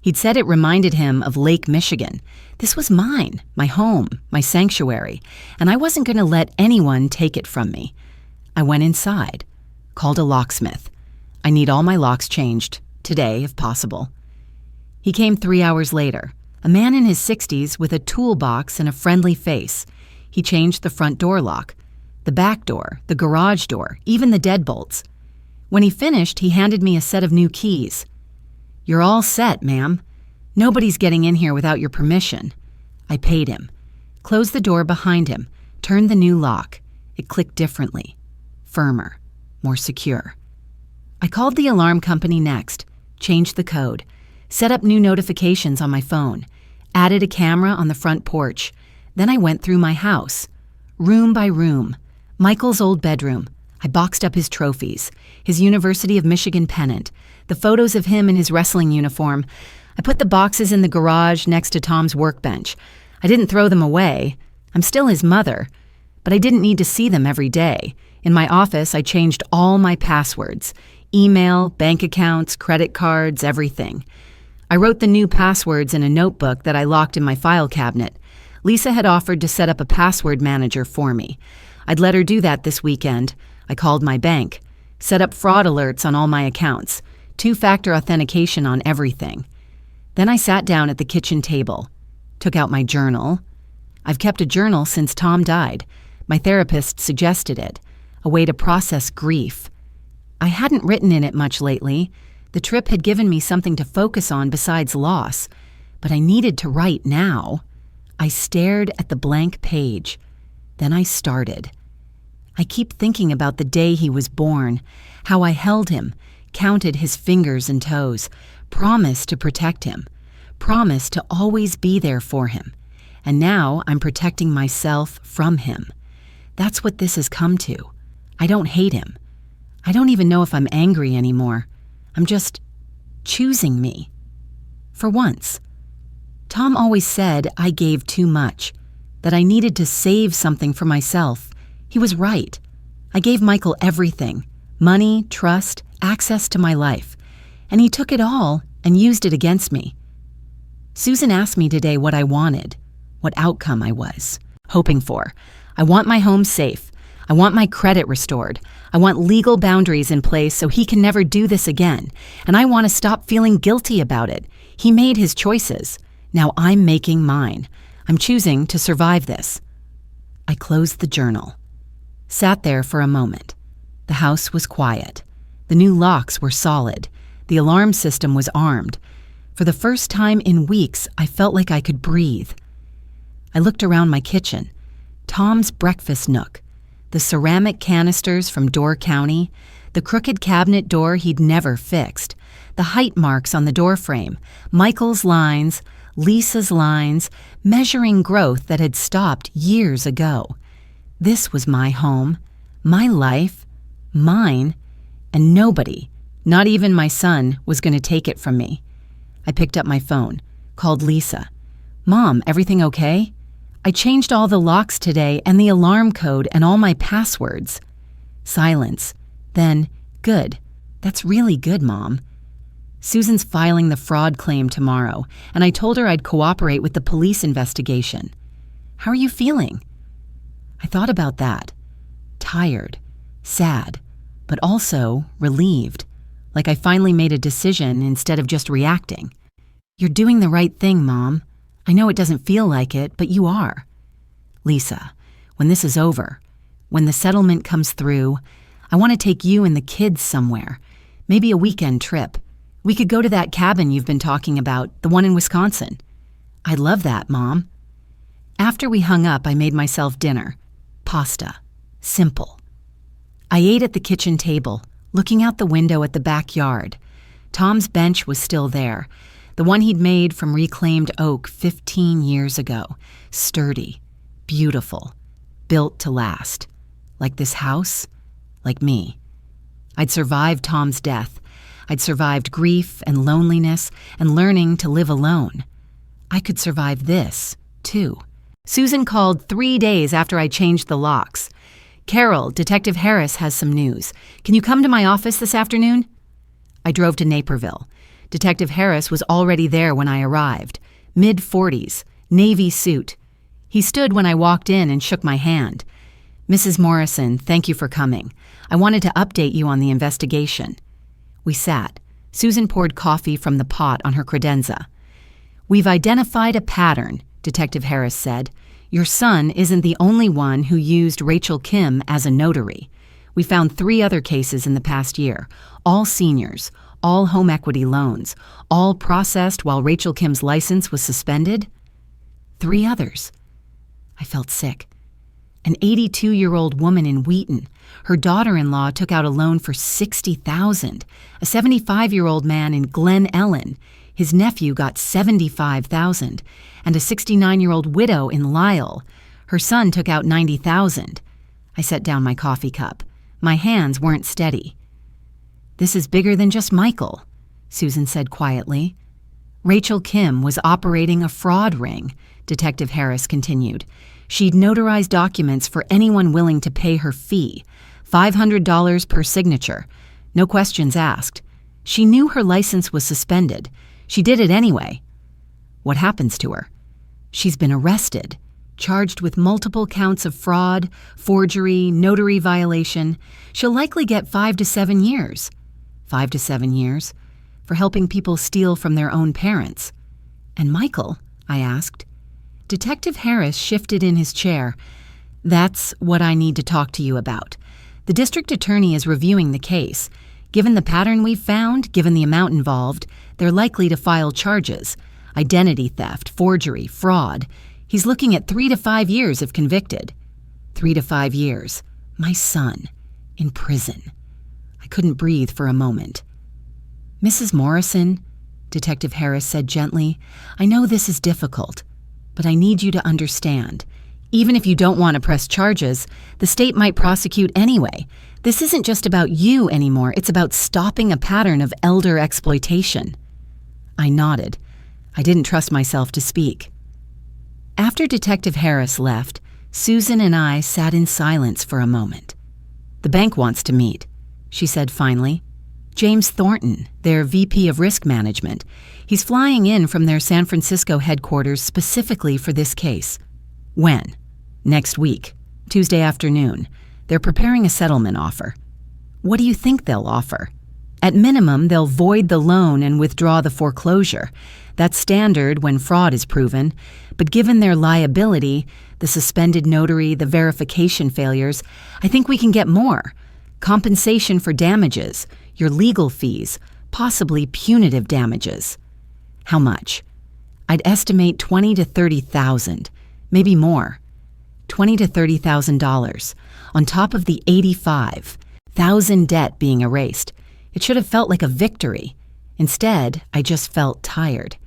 He'd said it reminded him of Lake Michigan. This was mine, my home, my sanctuary, and I wasn't going to let anyone take it from me. I went inside, called a locksmith. I need all my locks changed, today if possible. He came 3 hours later, a man in his 60s with a toolbox and a friendly face. He changed the front door lock, the back door, the garage door, even the deadbolts. When he finished, he handed me a set of new keys. You're all set, ma'am. Nobody's getting in here without your permission. I paid him, closed the door behind him, turned the new lock. It clicked differently, firmer, more secure. I called the alarm company next, changed the code, set up new notifications on my phone, added a camera on the front porch. Then I went through my house, room by room. Michael's old bedroom. I boxed up his trophies, his University of Michigan pennant, the photos of him in his wrestling uniform. I put the boxes in the garage next to Tom's workbench. I didn't throw them away. I'm still his mother, but I didn't need to see them every day. In my office, I changed all my passwords, email, bank accounts, credit cards, everything. I wrote the new passwords in a notebook that I locked in my file cabinet. Lisa had offered to set up a password manager for me. I'd let her do that this weekend. I called my bank, set up fraud alerts on all my accounts, 2-factor authentication on everything. Then I sat down at the kitchen table, took out my journal. I've kept a journal since Tom died. My therapist suggested it, a way to process grief. I hadn't written in it much lately. The trip had given me something to focus on besides loss, but I needed to write now. I stared at the blank page. Then I started. I keep thinking about the day he was born, how I held him, counted his fingers and toes, promised to protect him, promised to always be there for him. And now I'm protecting myself from him. That's what this has come to. I don't hate him. I don't even know if I'm angry anymore. I'm just choosing me. For once. Tom always said I gave too much, that I needed to save something for myself. He was right. I gave Michael everything, money, trust, access to my life. And he took it all and used it against me. Susan asked me today what I wanted, what outcome I was hoping for. I want my home safe. I want my credit restored. I want legal boundaries in place so he can never do this again. And I want to stop feeling guilty about it. He made his choices. Now I'm making mine. I'm choosing to survive this. I closed the journal. Sat there for a moment. The house was quiet. The new locks were solid. The alarm system was armed. For the first time in weeks, I felt like I could breathe. I looked around my kitchen. Tom's breakfast nook. The ceramic canisters from Door County, the crooked cabinet door he'd never fixed, the height marks on the doorframe, Michael's lines, Lisa's lines, measuring growth that had stopped years ago. This was my home, my life, mine, and nobody, not even my son, was going to take it from me. I picked up my phone, called Lisa. "Mom, everything okay? I changed all the locks today and the alarm code and all my passwords." Silence. Then, "Good. That's really good, Mom. Susan's filing the fraud claim tomorrow, and I told her I'd cooperate with the police investigation. How are you feeling?" I thought about that. Tired, sad, but also relieved, like I finally made a decision instead of just reacting. "You're doing the right thing, Mom. I know it doesn't feel like it, but you are. Lisa, when this is over, when the settlement comes through, I want to take you and the kids somewhere, maybe a weekend trip. We could go to that cabin you've been talking about, the one in Wisconsin." "I'd love that, Mom." After we hung up, I made myself dinner. Pasta. Simple. I ate at the kitchen table, looking out the window at the backyard. Tom's bench was still there, the one he'd made from reclaimed oak 15 years ago. Sturdy, beautiful, built to last. Like this house, like me. I'd survived Tom's death. I'd survived grief and loneliness and learning to live alone. I could survive this, too. Susan called 3 days after I changed the locks. "Carol, Detective Harris has some news. Can you come to my office this afternoon?" I drove to Naperville. Detective Harris was already there when I arrived. Mid-40s, navy suit. He stood when I walked in and shook my hand. "Mrs. Morrison, thank you for coming. I wanted to update you on the investigation." We sat. Susan poured coffee from the pot on her credenza. "We've identified a pattern," Detective Harris said. "Your son isn't the only one who used Rachel Kim as a notary. We found 3 other cases in the past year, all seniors, all home equity loans, all processed while Rachel Kim's license was suspended." 3 others. I felt sick. An 82-year-old woman in Wheaton. Her daughter-in-law took out a loan for $60,000. A 75-year-old man in Glen Ellen. His nephew got $75,000. And a 69-year-old widow in Lisle. Her son took out $90,000. I set down my coffee cup. My hands weren't steady. "This is bigger than just Michael," Susan said quietly. "Rachel Kim was operating a fraud ring," Detective Harris continued. "She'd notarized documents for anyone willing to pay her fee, $500 per signature, no questions asked. She knew her license was suspended. She did it anyway. What happens to her? She's been arrested, charged with multiple counts of fraud, forgery, notary violation. She'll likely get 5 to 7 years. 5 to 7 years for helping people steal from their own parents." "And Michael?" I asked. Detective Harris shifted in his chair. "That's what I need to talk to you about. The district attorney is reviewing the case. Given the pattern we've found, given the amount involved, they're likely to file charges. Identity theft, forgery, fraud. He's looking at 3 to 5 years if convicted." 3 to 5 years. My son. In prison. I couldn't breathe for a moment. "Mrs. Morrison," Detective Harris said gently, "I know this is difficult, but I need you to understand. Even if you don't want to press charges, the state might prosecute anyway. This isn't just about you anymore. It's about stopping a pattern of elder exploitation." I nodded. I didn't trust myself to speak. After Detective Harris left, Susan and I sat in silence for a moment. "The bank wants to meet," she said finally. James Thornton, their VP of Risk Management. He's flying in from their San Francisco headquarters specifically for this case. When? Next week, Tuesday afternoon. They're preparing a settlement offer. What do you think they'll offer? At minimum, they'll void the loan and withdraw the foreclosure. That's standard when fraud is proven. But given their liability, the suspended notary, the verification failures, I think we can get more. Compensation for damages, your legal fees, possibly punitive damages. How much? I'd estimate $20,000 to $30,000, maybe more. $20,000 to $30,000 on top of the $85,000 debt being erased. It should have felt like a victory. Instead, I just felt tired.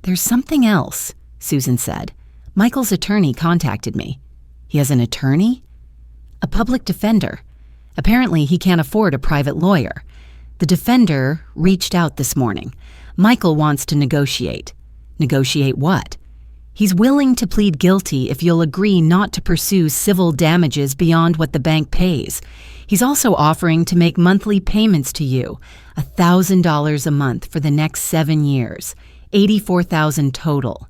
There's something else, Susan said. Michael's attorney contacted me. He has an attorney? A public defender. Apparently, he can't afford a private lawyer. The defender reached out this morning. Michael wants to negotiate. Negotiate what? He's willing to plead guilty if you'll agree not to pursue civil damages beyond what the bank pays. He's also offering to make monthly payments to you, $1,000 a month for the next 7 years, $84,000 total.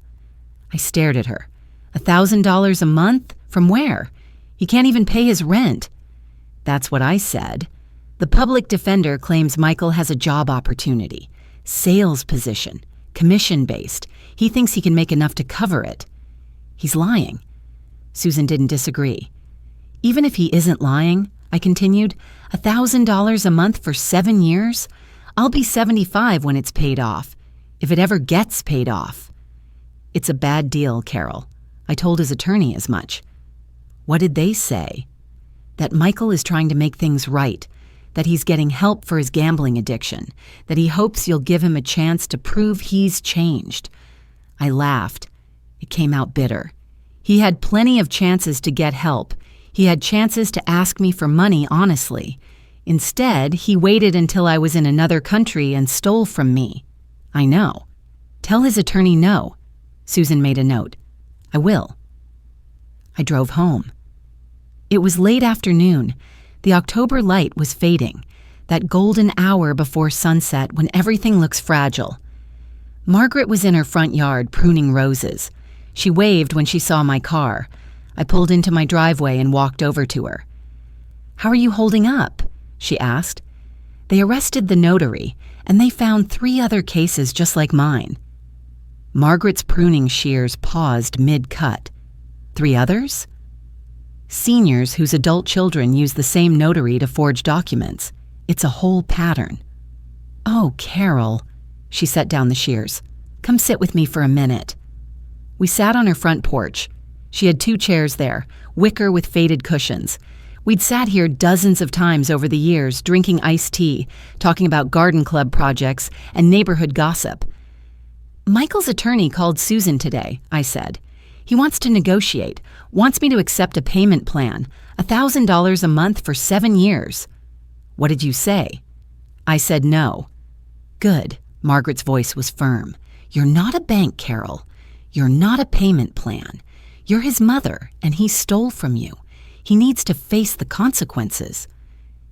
I stared at her. $1,000 a month? From where? He can't even pay his rent. That's what I said. The public defender claims Michael has a job opportunity, sales position, commission-based. He thinks he can make enough to cover it. He's lying. Susan didn't disagree. Even if he isn't lying, I continued, $1,000 a month for 7 years? I'll be 75 when it's paid off, if it ever gets paid off. It's a bad deal, Carol. I told his attorney as much. What did they say? That Michael is trying to make things right, that he's getting help for his gambling addiction, that he hopes you'll give him a chance to prove he's changed. I laughed. It came out bitter. He had plenty of chances to get help. He had chances to ask me for money honestly. Instead, he waited until I was in another country and stole from me. I know. Tell his attorney no. Susan made a note. I will. I drove home. It was late afternoon. The October light was fading, that golden hour before sunset when everything looks fragile. Margaret was in her front yard pruning roses. She waved when she saw my car. I pulled into my driveway and walked over to her. How are you holding up? She asked. They arrested the notary, and they found 3 other cases just like mine. Margaret's pruning shears paused mid-cut. 3 others? Seniors whose adult children use the same notary to forge documents. It's a whole pattern. Oh, Carol. She set down the shears. Come sit with me for a minute. We sat on her front porch. She had 2 chairs there, wicker with faded cushions. We'd sat here dozens of times over the years, drinking iced tea, talking about garden club projects and neighborhood gossip. Michael's attorney called Susan today, I said. He wants to negotiate, wants me to accept a payment plan, $1,000 a month for 7 years. What did you say? I said no. Good. Margaret's voice was firm. You're not a bank, Carol. You're not a payment plan. You're his mother, and he stole from you. He needs to face the consequences.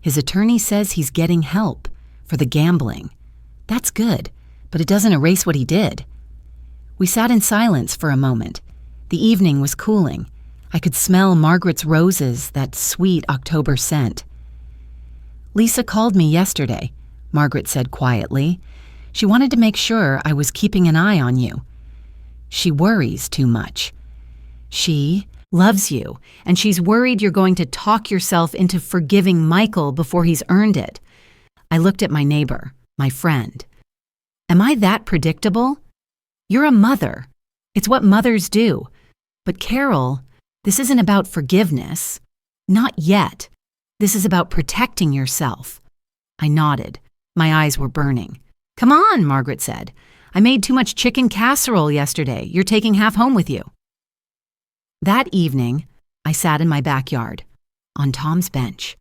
His attorney says he's getting help for the gambling. That's good, but it doesn't erase what he did. We sat in silence for a moment. The evening was cooling. I could smell Margaret's roses, that sweet October scent. Lisa called me yesterday, Margaret said quietly. She wanted to make sure I was keeping an eye on you. She worries too much. She loves you, and she's worried you're going to talk yourself into forgiving Michael before he's earned it. I looked at my neighbor, my friend. Am I that predictable? You're a mother. It's what mothers do. But Carol, this isn't about forgiveness. Not yet. This is about protecting yourself. I nodded. My eyes were burning. Come on, Margaret said. I made too much chicken casserole yesterday. You're taking half home with you. That evening, I sat in my backyard, on Tom's bench.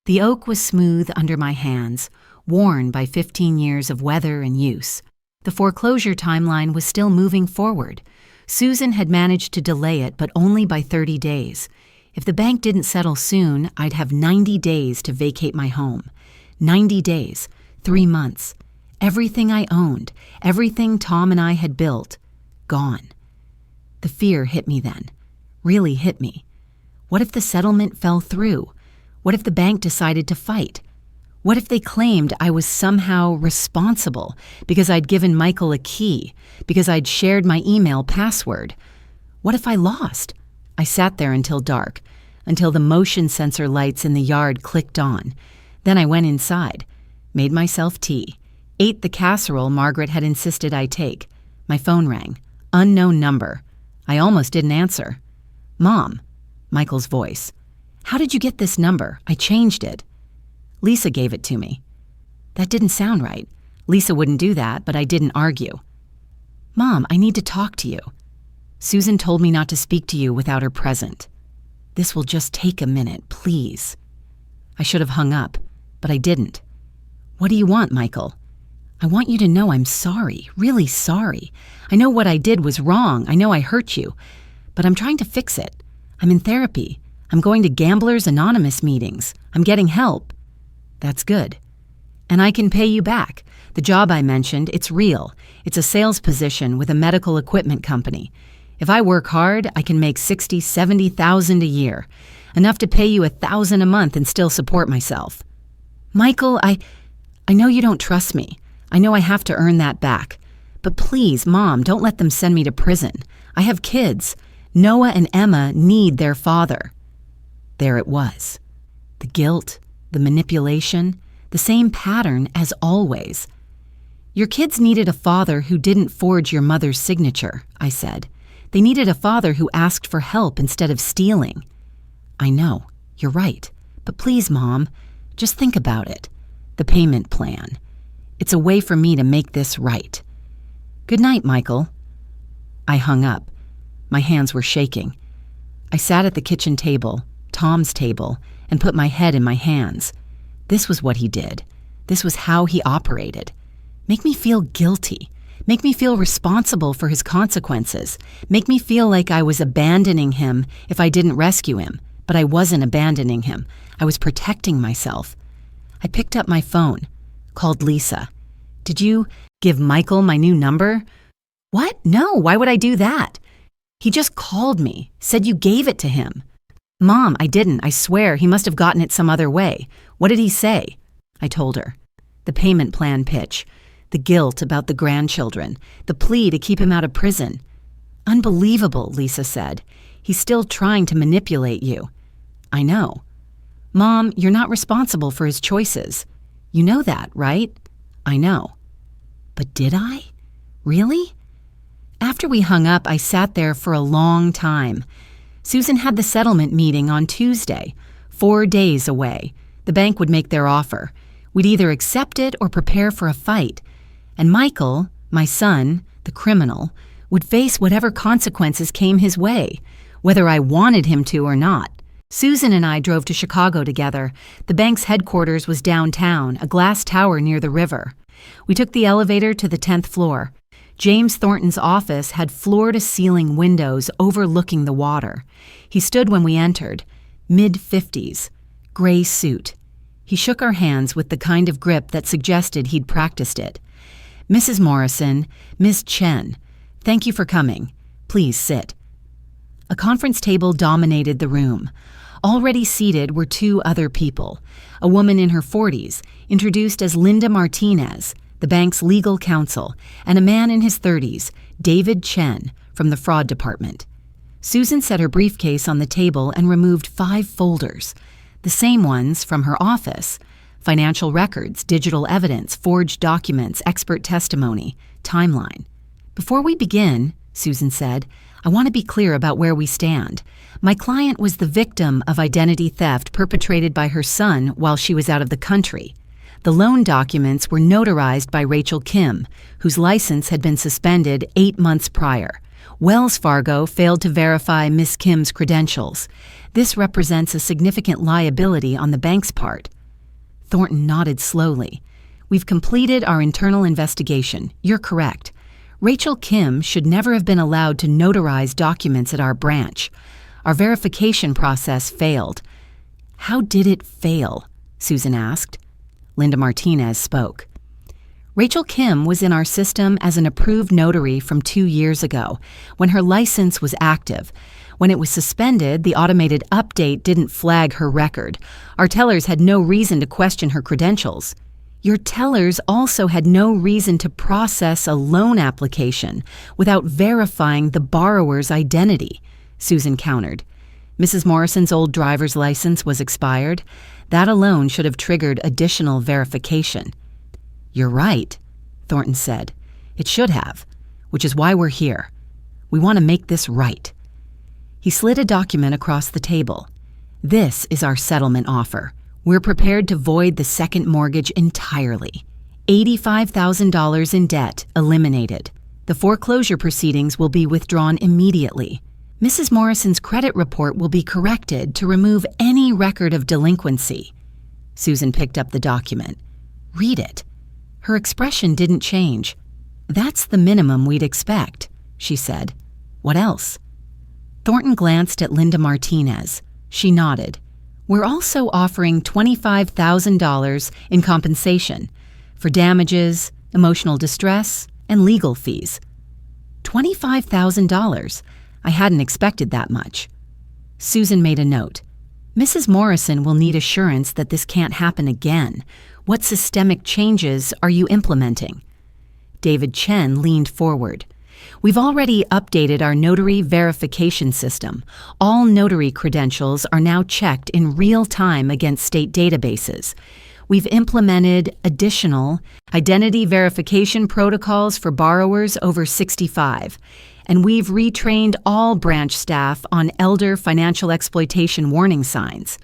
The oak was smooth under my hands, worn by 15 years of weather and use. The foreclosure timeline was still moving forward. Susan had managed to delay it, but only by 30 days. If the bank didn't settle soon, I'd have 90 days to vacate my home. 90 days, 3 months. Everything I owned, everything Tom and I had built, gone. The fear hit me then, really hit me. What if the settlement fell through? What if the bank decided to fight? What if they claimed I was somehow responsible because I'd given Michael a key, because I'd shared my email password? What if I lost? I sat there until dark, until the motion sensor lights in the yard clicked on. Then I went inside, made myself tea, ate the casserole Margaret had insisted I take. My phone rang. Unknown number. I almost didn't answer. "Mom," Michael's voice. "How did you get this number? I changed it." "Lisa gave it to me." That didn't sound right. Lisa wouldn't do that, but I didn't argue. "Mom, I need to talk to you. Susan told me not to speak to you without her present. This will just take a minute, please." I should have hung up, but I didn't. "What do you want, Michael?" "I want you to know I'm sorry, really sorry. I know what I did was wrong. I know I hurt you, but I'm trying to fix it. I'm in therapy. I'm going to Gamblers Anonymous meetings. I'm getting help." "That's good. And I can pay you back. The job I mentioned, it's real. It's a sales position with a medical equipment company. If I work hard, I can make $60,000, $70,000 a year, enough to pay you $1,000 a month and still support myself." "Michael, I know you don't trust me. I know I have to earn that back. But please, Mom, don't let them send me to prison. I have kids. Noah and Emma need their father." There it was. The guilt, the manipulation, the same pattern as always. "Your kids needed a father who didn't forge your mother's signature," I said. "They needed a father who asked for help instead of stealing." "I know, you're right. But please, Mom, just think about it. The payment plan. It's a way for me to make this right. Good night, Michael." I hung up. My hands were shaking. I sat at the kitchen table, Tom's table, and put my head in my hands. This was what he did. This was how he operated. Make me feel guilty. Make me feel responsible for his consequences. Make me feel like I was abandoning him if I didn't rescue him. But I wasn't abandoning him. I was protecting myself. I picked up my phone, called Lisa. "Did you give Michael my new number?" "What? No, why would I do that?" "He just called me, said you gave it to him." "Mom, I didn't, I swear. He must have gotten it some other way. What did he say?" I told her. The payment plan pitch, the guilt about the grandchildren, the plea to keep him out of prison. "Unbelievable," Lisa said. "He's still trying to manipulate you." "I know." "Mom, you're not responsible for his choices. You know that, right?" "I know." But did I? Really? After we hung up, I sat there for a long time. Susan had the settlement meeting on Tuesday, 4 days away. The bank would make their offer. We'd either accept it or prepare for a fight. And Michael, my son, the criminal, would face whatever consequences came his way, whether I wanted him to or not. Susan and I drove to Chicago together. The bank's headquarters was downtown, a glass tower near the river. We took the elevator to the 10th floor. James Thornton's office had floor-to-ceiling windows overlooking the water. He stood when we entered, mid-50s, gray suit. He shook our hands with the kind of grip that suggested he'd practiced it. "Mrs. Morrison, Miss Chen, thank you for coming. Please sit." A conference table dominated the room. Already seated were 2 other people. A woman in her 40s, introduced as Linda Martinez, the bank's legal counsel, and a man in his 30s, David Chen, from the fraud department. Susan set her briefcase on the table and removed 5 folders, the same ones from her office: financial records, digital evidence, forged documents, expert testimony, timeline. "Before we begin," Susan said, "I want to be clear about where we stand. My client was the victim of identity theft perpetrated by her son while she was out of the country. The loan documents were notarized by Rachel Kim, whose license had been suspended 8 months prior. Wells Fargo failed to verify Miss Kim's credentials. This represents a significant liability on the bank's part." Thornton nodded slowly. "We've completed our internal investigation. You're correct. Rachel Kim should never have been allowed to notarize documents at our branch. Our verification process failed." "How did it fail?" Susan asked. Linda Martinez spoke. Rachel Kim was in our system as an approved notary from 2 years ago, when her license was active. When it was suspended, the automated update didn't flag her record. Our tellers had no reason to question her credentials. Your tellers also had no reason to process a loan application without verifying the borrower's identity, Susan countered. Mrs. Morrison's old driver's license was expired. That alone should have triggered additional verification. You're right, Thornton said. It should have, which is why we're here. We want to make this right. He slid a document across the table. This is our settlement offer. We're prepared to void the second mortgage entirely. $85,000 in debt eliminated. The foreclosure proceedings will be withdrawn immediately. Mrs. Morrison's credit report will be corrected to remove any record of delinquency. Susan picked up the document. Read it. Her expression didn't change. That's the minimum we'd expect, she said. What else? Thornton glanced at Linda Martinez. She nodded. We're also offering $25,000 in compensation for damages, emotional distress, and legal fees. $25,000. I hadn't expected that much. Susan made a note. Mrs. Morrison will need assurance that this can't happen again. What systemic changes are you implementing? David Chen leaned forward. We've already updated our notary verification system. All notary credentials are now checked in real time against state databases. We've implemented additional identity verification protocols for borrowers over 65, and we've retrained all branch staff on elder financial exploitation warning signs.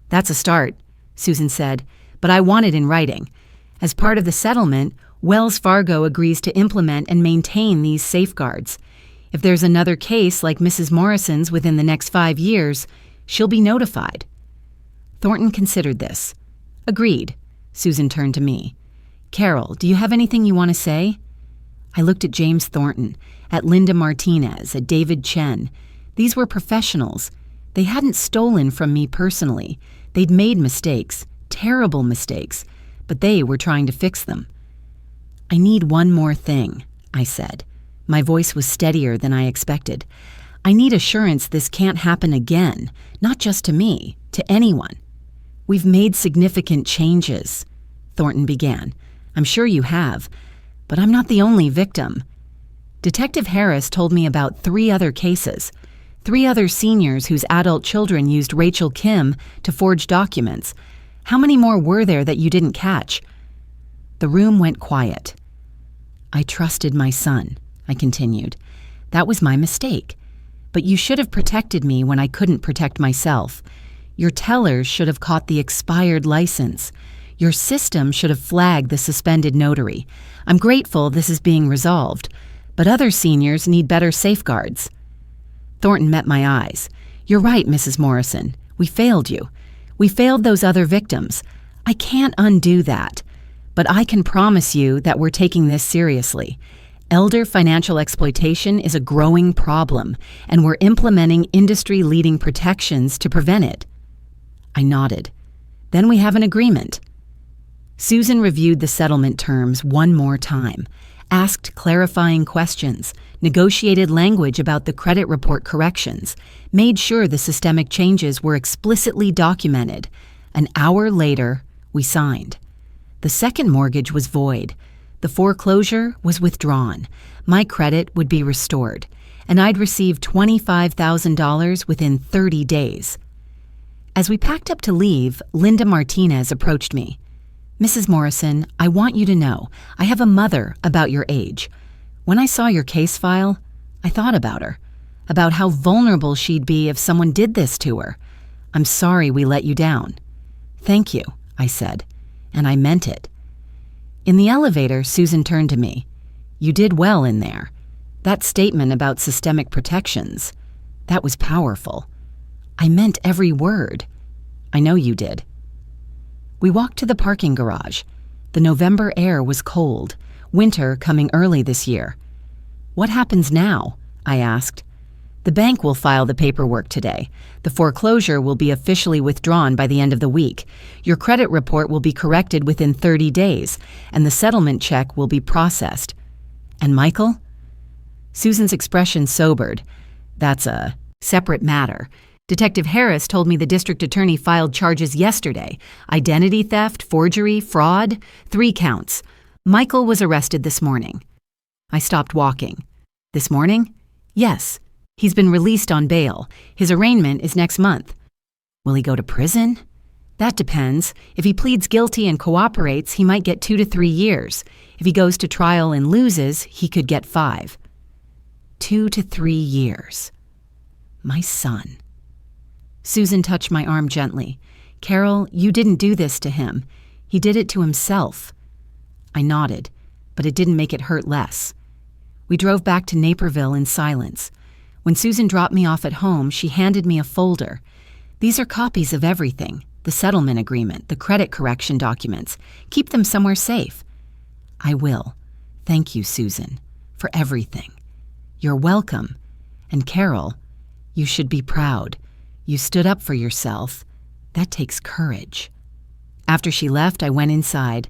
That's a start, Susan said, but I want it in writing. As part of the settlement, Wells Fargo agrees to implement and maintain these safeguards. If there's another case like Mrs. Morrison's within the next 5 years, she'll be notified. Thornton considered this. Agreed. Susan turned to me. Carol, do you have anything you want to say? I looked at James Thornton, at Linda Martinez, at David Chen. These were professionals. They hadn't stolen from me personally. They'd made mistakes, terrible mistakes, but they were trying to fix them. I need one more thing, I said. My voice was steadier than I expected. I need assurance this can't happen again, not just to me, to anyone. We've made significant changes, Thornton began. I'm sure you have, but I'm not the only victim. Detective Harris told me about 3 other cases, 3 other seniors whose adult children used Rachel Kim to forge documents. How many more were there that you didn't catch? The room went quiet. I trusted my son, I continued. That was my mistake. But you should have protected me when I couldn't protect myself. Your tellers should have caught the expired license. Your system should have flagged the suspended notary. I'm grateful this is being resolved, but other seniors need better safeguards. Thornton met my eyes. You're right, Mrs. Morrison. We failed you. We failed those other victims. I can't undo that. But I can promise you that we're taking this seriously. Elder financial exploitation is a growing problem, and we're implementing industry-leading protections to prevent it. I nodded. Then we have an agreement. Susan reviewed the settlement terms one more time, asked clarifying questions, negotiated language about the credit report corrections, made sure the systemic changes were explicitly documented. An hour later, we signed. The second mortgage was void. The foreclosure was withdrawn. My credit would be restored, and I'd receive $25,000 within 30 days. As we packed up to leave, Linda Martinez approached me. Mrs. Morrison, I want you to know, I have a mother about your age. When I saw your case file, I thought about her, about how vulnerable she'd be if someone did this to her. I'm sorry we let you down. Thank you, I said, and I meant it. In the elevator, Susan turned to me. You did well in there. That statement about systemic protections, that was powerful. I meant every word. I know you did. We walked to the parking garage. The November air was cold, winter coming early this year. What happens now? I asked. The bank will file the paperwork today. The foreclosure will be officially withdrawn by the end of the week. Your credit report will be corrected within 30 days, and the settlement check will be processed. And Michael? Susan's expression sobered. That's a separate matter. Detective Harris told me the district attorney filed charges yesterday. Identity theft, forgery, fraud, 3 counts. Michael was arrested this morning. I stopped walking. This morning? Yes. He's been released on bail. His arraignment is next month. Will he go to prison? That depends. If he pleads guilty and cooperates, he might get 2 to 3 years. If he goes to trial and loses, he could get 5. 2 to 3 years. My son. Susan touched my arm gently. Carol, you didn't do this to him. He did it to himself. I nodded, but it didn't make it hurt less. We drove back to Naperville in silence. When Susan dropped me off at home, she handed me a folder. These are copies of everything. The settlement agreement, the credit correction documents. Keep them somewhere safe. I will. Thank you, Susan, for everything. You're welcome. And Carol, you should be proud. You stood up for yourself. That takes courage. After she left, I went inside.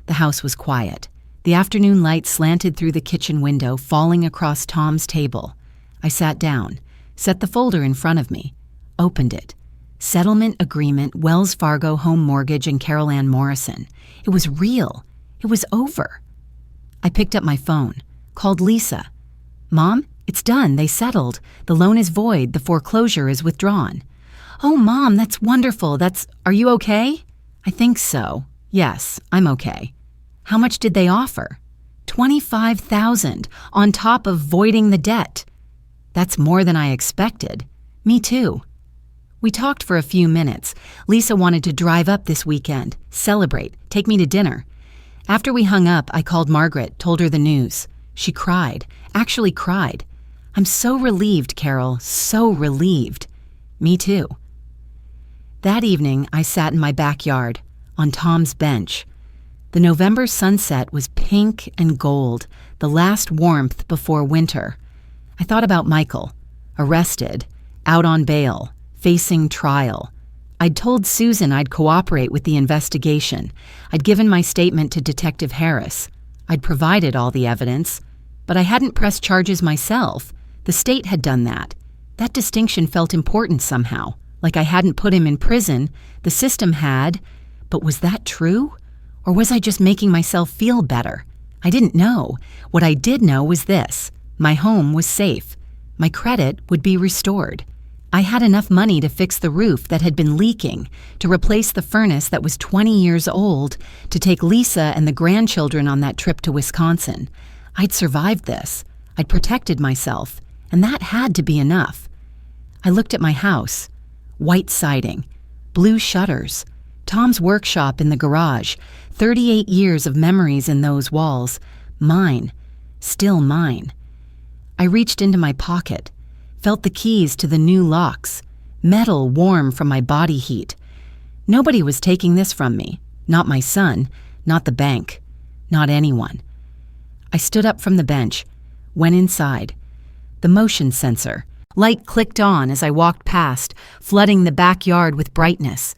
The house was quiet. The afternoon light slanted through the kitchen window, falling across Tom's table. I sat down, set the folder in front of me, opened it. Settlement agreement, Wells Fargo Home Mortgage and Carol Ann Morrison. It was real. It was over. I picked up my phone, called Lisa. Mom, it's done. They settled. The loan is void. The foreclosure is withdrawn. Oh, Mom, that's wonderful. Are you okay? I think so. Yes, I'm okay. How much did they offer? $25,000 on top of voiding the debt. That's more than I expected. Me too. We talked for a few minutes. Lisa wanted to drive up this weekend, celebrate, take me to dinner. After we hung up, I called Margaret, told her the news. She cried, actually cried. I'm so relieved, Carol, so relieved. Me too. That evening, I sat in my backyard, on Tom's bench. The November sunset was pink and gold, the last warmth before winter. I thought about Michael, arrested, out on bail, facing trial. I'd told Susan I'd cooperate with the investigation. I'd given my statement to Detective Harris. I'd provided all the evidence, but I hadn't pressed charges myself. The state had done that. That distinction felt important somehow, like I hadn't put him in prison. The system had, but was that true? Or was I just making myself feel better? I didn't know. What I did know was this. My home was safe. My credit would be restored. I had enough money to fix the roof that had been leaking, to replace the furnace that was 20 years old, to take Lisa and the grandchildren on that trip to Wisconsin. I'd survived this. I'd protected myself, and that had to be enough. I looked at my house. White siding, blue shutters, Tom's workshop in the garage, 38 years of memories in those walls. Mine, still mine. I reached into my pocket, felt the keys to the new locks, metal warm from my body heat. Nobody was taking this from me. Not my son, not the bank, not anyone. I stood up from the bench, went inside. The motion sensor. Light clicked on as I walked past, flooding the backyard with brightness.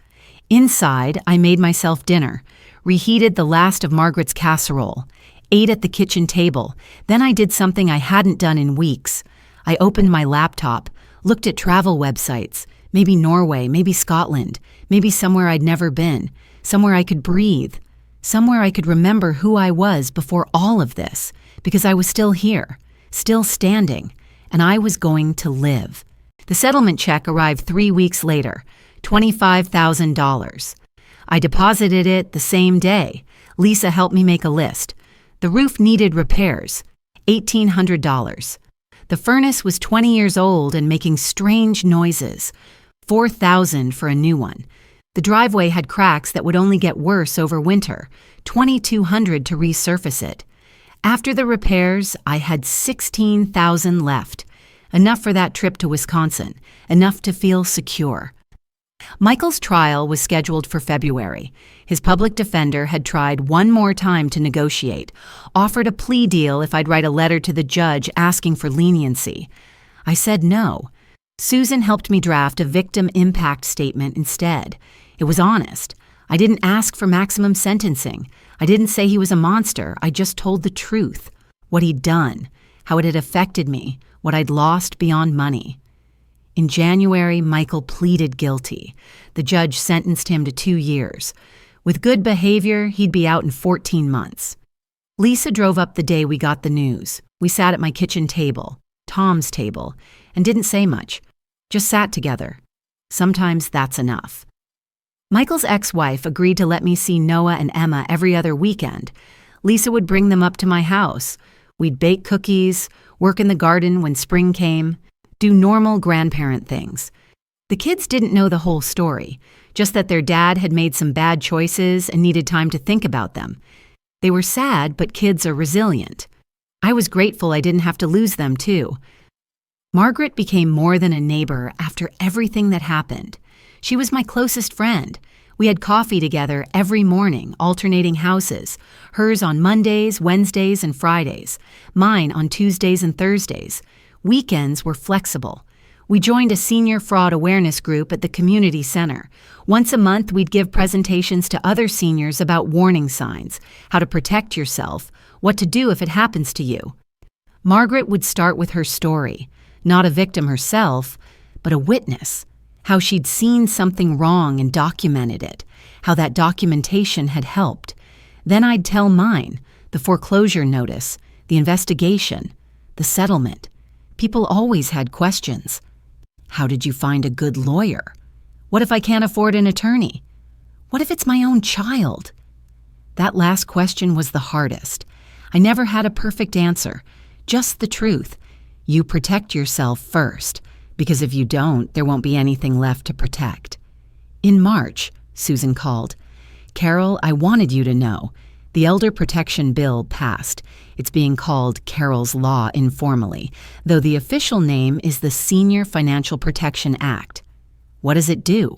Inside, I made myself dinner, reheated the last of Margaret's casserole, ate at the kitchen table. Then I did something I hadn't done in weeks. I opened my laptop, looked at travel websites, maybe Norway, maybe Scotland, maybe somewhere I'd never been, somewhere I could breathe, somewhere I could remember who I was before all of this, because I was still here, still standing, and I was going to live. The settlement check arrived 3 weeks later, $25,000. I deposited it the same day. Lisa helped me make a list. The roof needed repairs, $1,800. The furnace was 20 years old and making strange noises, $4,000 for a new one. The driveway had cracks that would only get worse over winter, $2,200 to resurface it. After the repairs, I had $16,000 left, enough for that trip to Wisconsin, enough to feel secure. Michael's trial was scheduled for February. His public defender had tried one more time to negotiate, offered a plea deal if I'd write a letter to the judge asking for leniency. I said no. Susan helped me draft a victim impact statement instead. It was honest. I didn't ask for maximum sentencing. I didn't say he was a monster. I just told the truth. What he'd done, how it had affected me, what I'd lost beyond money. In January, Michael pleaded guilty. The judge sentenced him to 2 years. With good behavior, he'd be out in 14 months. Lisa drove up the day we got the news. We sat at my kitchen table, Tom's table, and didn't say much. Just sat together. Sometimes that's enough. Michael's ex-wife agreed to let me see Noah and Emma every other weekend. Lisa would bring them up to my house. We'd bake cookies, work in the garden when spring came, do normal grandparent things. The kids didn't know the whole story, just that their dad had made some bad choices and needed time to think about them. They were sad, but kids are resilient. I was grateful I didn't have to lose them, too. Margaret became more than a neighbor after everything that happened. She was my closest friend. We had coffee together every morning, alternating houses. Hers on Mondays, Wednesdays, and Fridays. Mine on Tuesdays and Thursdays. Weekends were flexible. We joined a senior fraud awareness group at the community center. Once a month, we'd give presentations to other seniors about warning signs, how to protect yourself, what to do if it happens to you. Margaret would start with her story, not a victim herself, but a witness, how she'd seen something wrong and documented it, how that documentation had helped. Then I'd tell mine, the foreclosure notice, the investigation, the settlement. People always had questions. How did you find a good lawyer? What if I can't afford an attorney? What if it's my own child? That last question was the hardest. I never had a perfect answer, just the truth. You protect yourself first, because if you don't, there won't be anything left to protect. In March, Susan called. Carol, I wanted you to know. The Elder Protection Bill passed. It's being called Carol's Law informally, though the official name is the Senior Financial Protection Act. What does it do?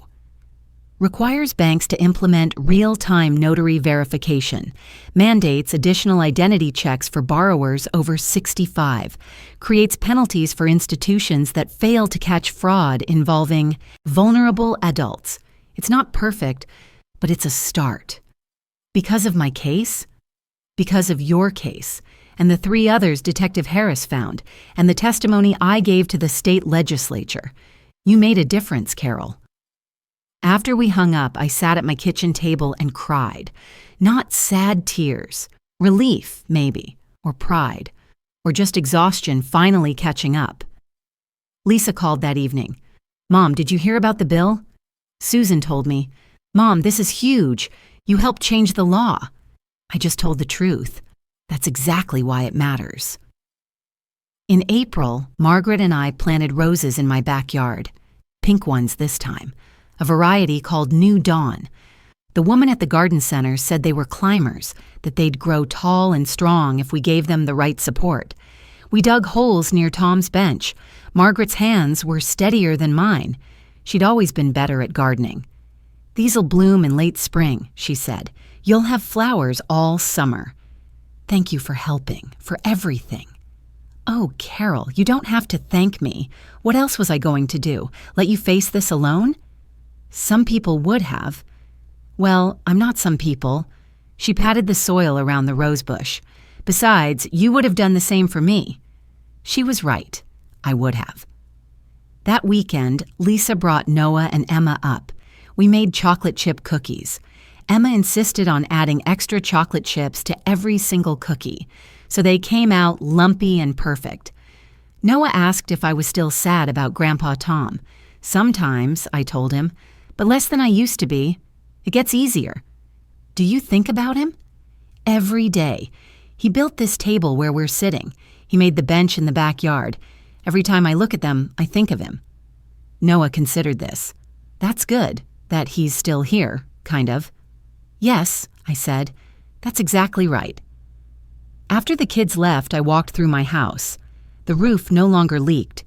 Requires banks to implement real-time notary verification, mandates additional identity checks for borrowers over 65, creates penalties for institutions that fail to catch fraud involving vulnerable adults. It's not perfect, but it's a start. Because of my case? Because of your case, and the 3 others Detective Harris found, and the testimony I gave to the state legislature. You made a difference, Carol. After we hung up, I sat at my kitchen table and cried. Not sad tears. Relief, maybe, or pride, or just exhaustion finally catching up. Lisa called that evening. Mom, did you hear about the bill? Susan told me. Mom, this is huge. You helped change the law. I just told the truth. That's exactly why it matters. In April, Margaret and I planted roses in my backyard. Pink ones this time. A variety called New Dawn. The woman at the garden center said they were climbers, that they'd grow tall and strong if we gave them the right support. We dug holes near Tom's bench. Margaret's hands were steadier than mine. She'd always been better at gardening. These'll bloom in late spring, she said. You'll have flowers all summer. Thank you for helping, for everything. Oh, Carol, you don't have to thank me. What else was I going to do? Let you face this alone? Some people would have. Well, I'm not some people. She patted the soil around the rose bush. Besides, you would have done the same for me. She was right. I would have. That weekend, Lisa brought Noah and Emma up. We made chocolate chip cookies. Emma insisted on adding extra chocolate chips to every single cookie, so they came out lumpy and perfect. Noah asked if I was still sad about Grandpa Tom. Sometimes, I told him, but less than I used to be. It gets easier. Do you think about him? Every day. He built this table where we're sitting. He made the bench in the backyard. Every time I look at them, I think of him. Noah considered this. That's good, that he's still here, kind of. Yes, I said. That's exactly right. After the kids left, I walked through my house. The roof no longer leaked.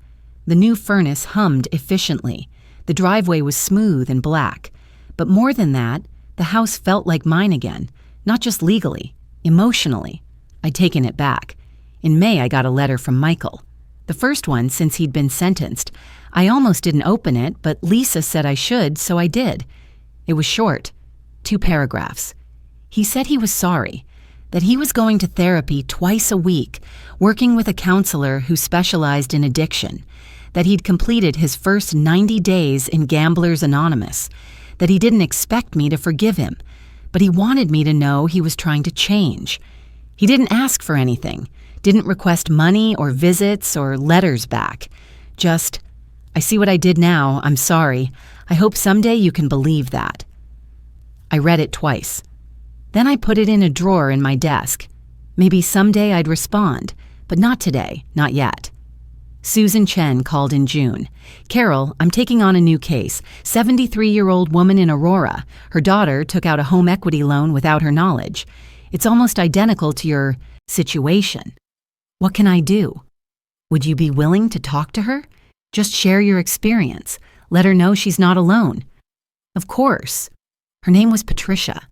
The new furnace hummed efficiently. The driveway was smooth and black. But more than that, the house felt like mine again, not just legally, emotionally. I'd taken it back. In May, I got a letter from Michael. The first one since he'd been sentenced. I almost didn't open it, but Lisa said I should, so I did. It was short, 2 paragraphs. He said he was sorry, that he was going to therapy twice a week, working with a counselor who specialized in addiction, that he'd completed his first 90 days in Gamblers Anonymous, that he didn't expect me to forgive him, but he wanted me to know he was trying to change. He didn't ask for anything, didn't request money or visits or letters back. Just, I see what I did now, I'm sorry. I hope someday you can believe that. I read it twice. Then I put it in a drawer in my desk. Maybe someday I'd respond, but not today, not yet. Susan Chen called in June. Carol, I'm taking on a new case. 73-year-old woman in Aurora. Her daughter took out a home equity loan without her knowledge. It's almost identical to your situation. What can I do? Would you be willing to talk to her? Just share your experience. Let her know she's not alone. Of course. Her name was Patricia.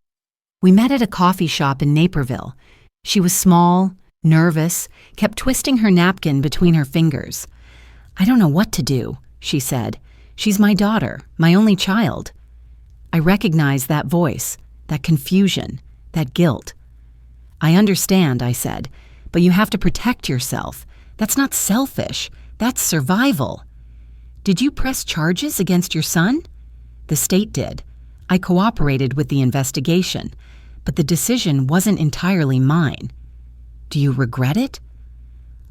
We met at a coffee shop in Naperville. She was small, nervous, kept twisting her napkin between her fingers. I don't know what to do, she said. She's my daughter, my only child. I recognized that voice, that confusion, that guilt. I understand, I said, but you have to protect yourself. That's not selfish. That's survival. Did you press charges against your son? The state did. I cooperated with the investigation, but the decision wasn't entirely mine. Do you regret it?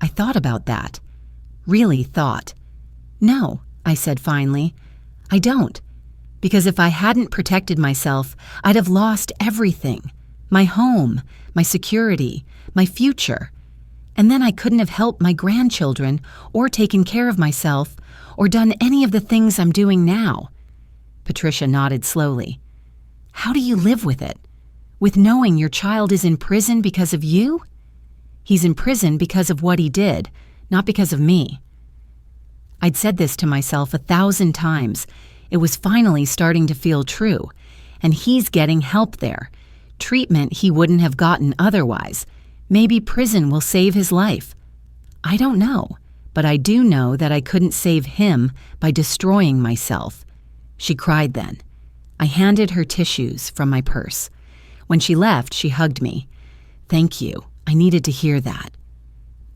I thought about that. Really thought. No, I said finally. I don't. Because if I hadn't protected myself, I'd have lost everything. My home, my security, my future. And then I couldn't have helped my grandchildren or taken care of myself or done any of the things I'm doing now. Patricia nodded slowly. How do you live with it? With knowing your child is in prison because of you? He's in prison because of what he did, not because of me. I'd said this to myself 1,000 times. It was finally starting to feel true. And he's getting help there. Treatment he wouldn't have gotten otherwise. Maybe prison will save his life. I don't know, but I do know that I couldn't save him by destroying myself. She cried then. I handed her tissues from my purse. When she left, she hugged me. Thank you. I needed to hear that.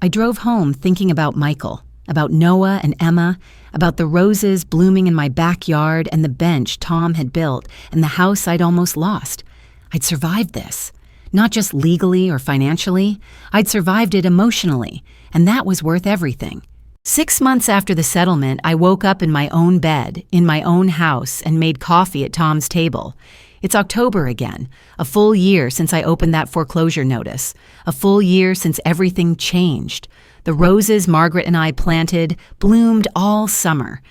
I drove home thinking about Michael, about Noah and Emma, about the roses blooming in my backyard and the bench Tom had built and the house I'd almost lost. I'd survived this. Not just legally or financially. I'd survived it emotionally, and that was worth everything. 6 months after the settlement, I woke up in my own bed, in my own house, and made coffee at Tom's table. It's October again, a full year since I opened that foreclosure notice, a full year since everything changed. The roses Margaret and I planted bloomed all summer.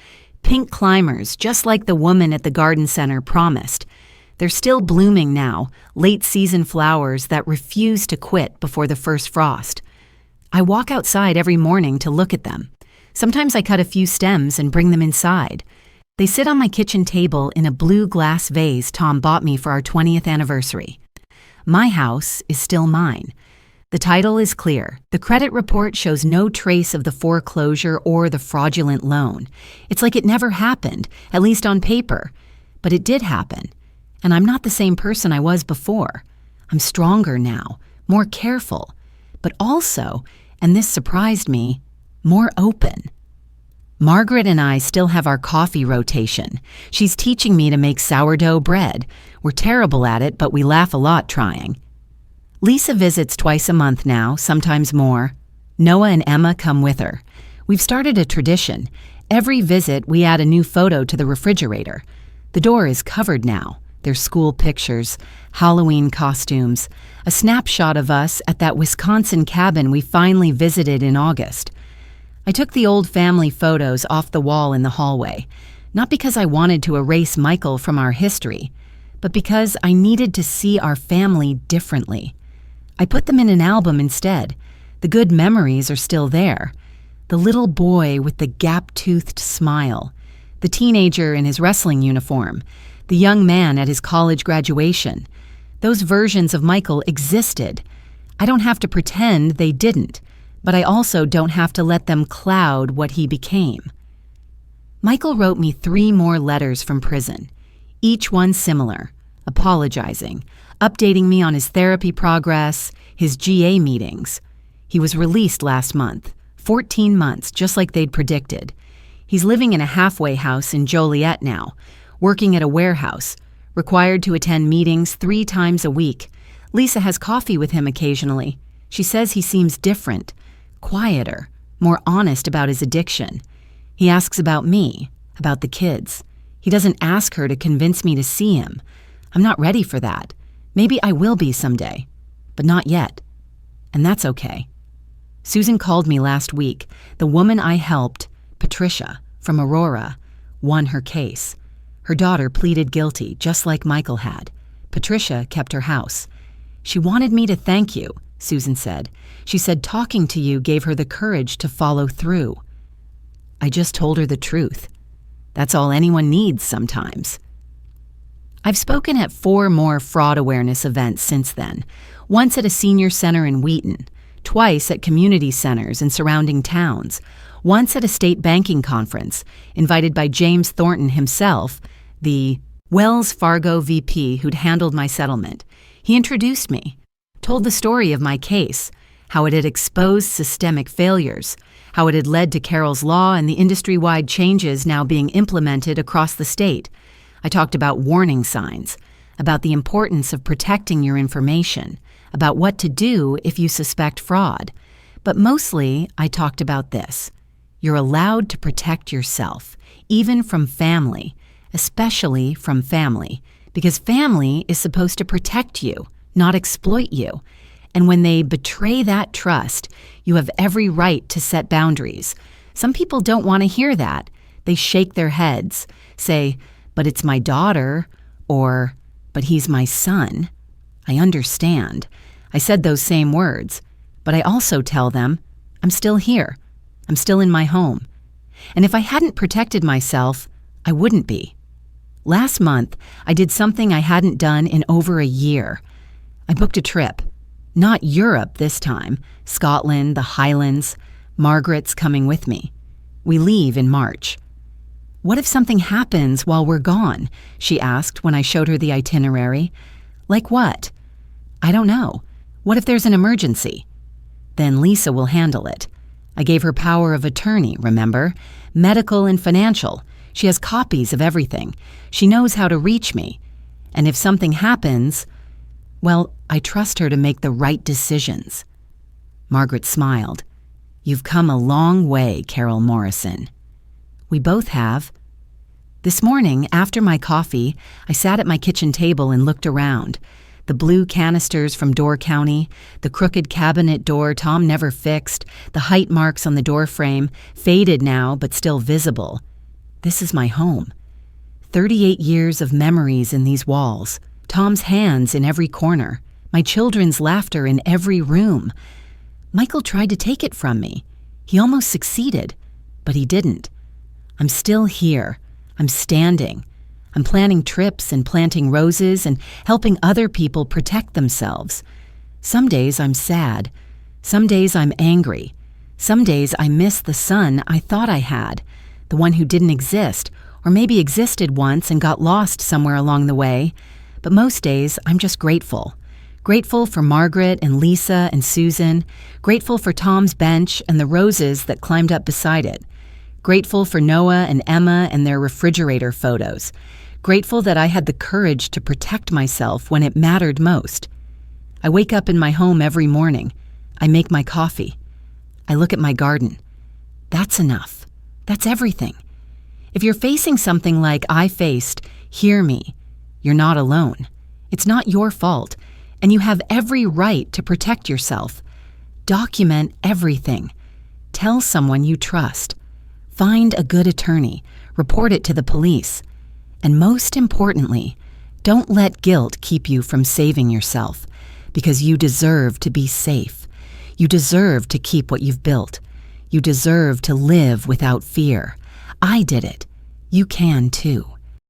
Pink climbers, just like the woman at the garden center promised. They're still blooming now, late-season flowers that refuse to quit before the first frost. I walk outside every morning to look at them. Sometimes I cut a few stems and bring them inside. They sit on my kitchen table in a blue glass vase Tom bought me for our 20th anniversary. My house is still mine. The title is clear. The credit report shows no trace of the foreclosure or the fraudulent loan. It's like it never happened, at least on paper. But it did happen. And I'm not the same person I was before. I'm stronger now, more careful, but also, and this surprised me, more open. Margaret and I still have our coffee rotation. She's teaching me to make sourdough bread. We're terrible at it, but we laugh a lot trying. Lisa visits twice a month now, sometimes more. Noah and Emma come with her. We've started a tradition. Every visit, we add a new photo to the refrigerator. The door is covered now. There's school pictures, Halloween costumes, a snapshot of us at that Wisconsin cabin we finally visited in August. I took the old family photos off the wall in the hallway, not because I wanted to erase Michael from our history, but because I needed to see our family differently. I put them in an album instead. The good memories are still there. The little boy with the gap-toothed smile, the teenager in his wrestling uniform, the young man at his college graduation. Those versions of Michael existed. I don't have to pretend they didn't. but I also don't have to let them cloud what he became. Michael wrote me 3 more letters from prison, each one similar, apologizing, updating me on his therapy progress, his GA meetings. He was released last month, 14 months, just like they'd predicted. He's living in a halfway house in Joliet now, working at a warehouse, required to attend meetings 3 times a week. Lisa has coffee with him occasionally. She says he seems different, quieter, more honest about his addiction. He asks about me, about the kids. He doesn't ask her to convince me to see him. I'm not ready for that. Maybe I will be someday, but not yet. And that's okay. Susan called me last week. The woman I helped, Patricia, from Aurora, won her case. Her daughter pleaded guilty, just like Michael had. Patricia kept her house. She wanted me to thank you, Susan said. She said talking to you gave her the courage to follow through. I just told her the truth. That's all anyone needs sometimes. I've spoken at 4 more fraud awareness events since then, once at a senior center in Wheaton, twice at community centers in surrounding towns, once at a state banking conference, invited by James Thornton himself, the Wells Fargo VP who'd handled my settlement. He introduced me, told the story of my case, how it had exposed systemic failures, how it had led to Carroll's Law and the industry-wide changes now being implemented across the state. I talked about warning signs, about the importance of protecting your information, about what to do if you suspect fraud. But mostly, I talked about this. You're allowed to protect yourself, even from family, especially from family, because family is supposed to protect you, not exploit you. And when they betray that trust, you have every right to set boundaries. Some people don't want to hear that. They shake their heads, say, "But it's my daughter," or, "But he's my son." I understand. I said those same words, but I also tell them, I'm still here. I'm still in my home. And if I hadn't protected myself, I wouldn't be. Last month, I did something I hadn't done in over a year. I booked a trip. Not Europe this time, Scotland, the Highlands. Margaret's coming with me. We leave in March. "What if something happens while we're gone?" she asked when I showed her the itinerary. "Like what?" "I don't know. What if there's an emergency?" "Then Lisa will handle it." I gave her power of attorney, remember? Medical and financial. She has copies of everything. She knows how to reach me. And if something happens, well, I trust her to make the right decisions. Margaret smiled. "You've come a long way, Carol Morrison." "We both have." This morning, after my coffee, I sat at my kitchen table and looked around. The blue canisters from Door County, the crooked cabinet door Tom never fixed, the height marks on the door frame, faded now but still visible. This is my home. 38 years of memories in these walls, Tom's hands in every corner, my children's laughter in every room. Michael tried to take it from me. He almost succeeded, but he didn't. I'm still here. I'm standing. I'm planning trips and planting roses and helping other people protect themselves. Some days I'm sad. Some days I'm angry. Some days I miss the son I thought I had, the one who didn't exist, or maybe existed once and got lost somewhere along the way. But most days I'm just grateful. Grateful for Margaret and Lisa and Susan. Grateful for Tom's bench and the roses that climbed up beside it. Grateful for Noah and Emma and their refrigerator photos. Grateful that I had the courage to protect myself when it mattered most. I wake up in my home every morning. I make my coffee. I look at my garden. That's enough. That's everything. If you're facing something like I faced, hear me. You're not alone. It's not your fault, and you have every right to protect yourself. Document everything. Tell someone you trust. Find a good attorney. Report it to the police. And most importantly, don't let guilt keep you from saving yourself, because you deserve to be safe. You deserve to keep what you've built. You deserve to live without fear. I did it. You can too.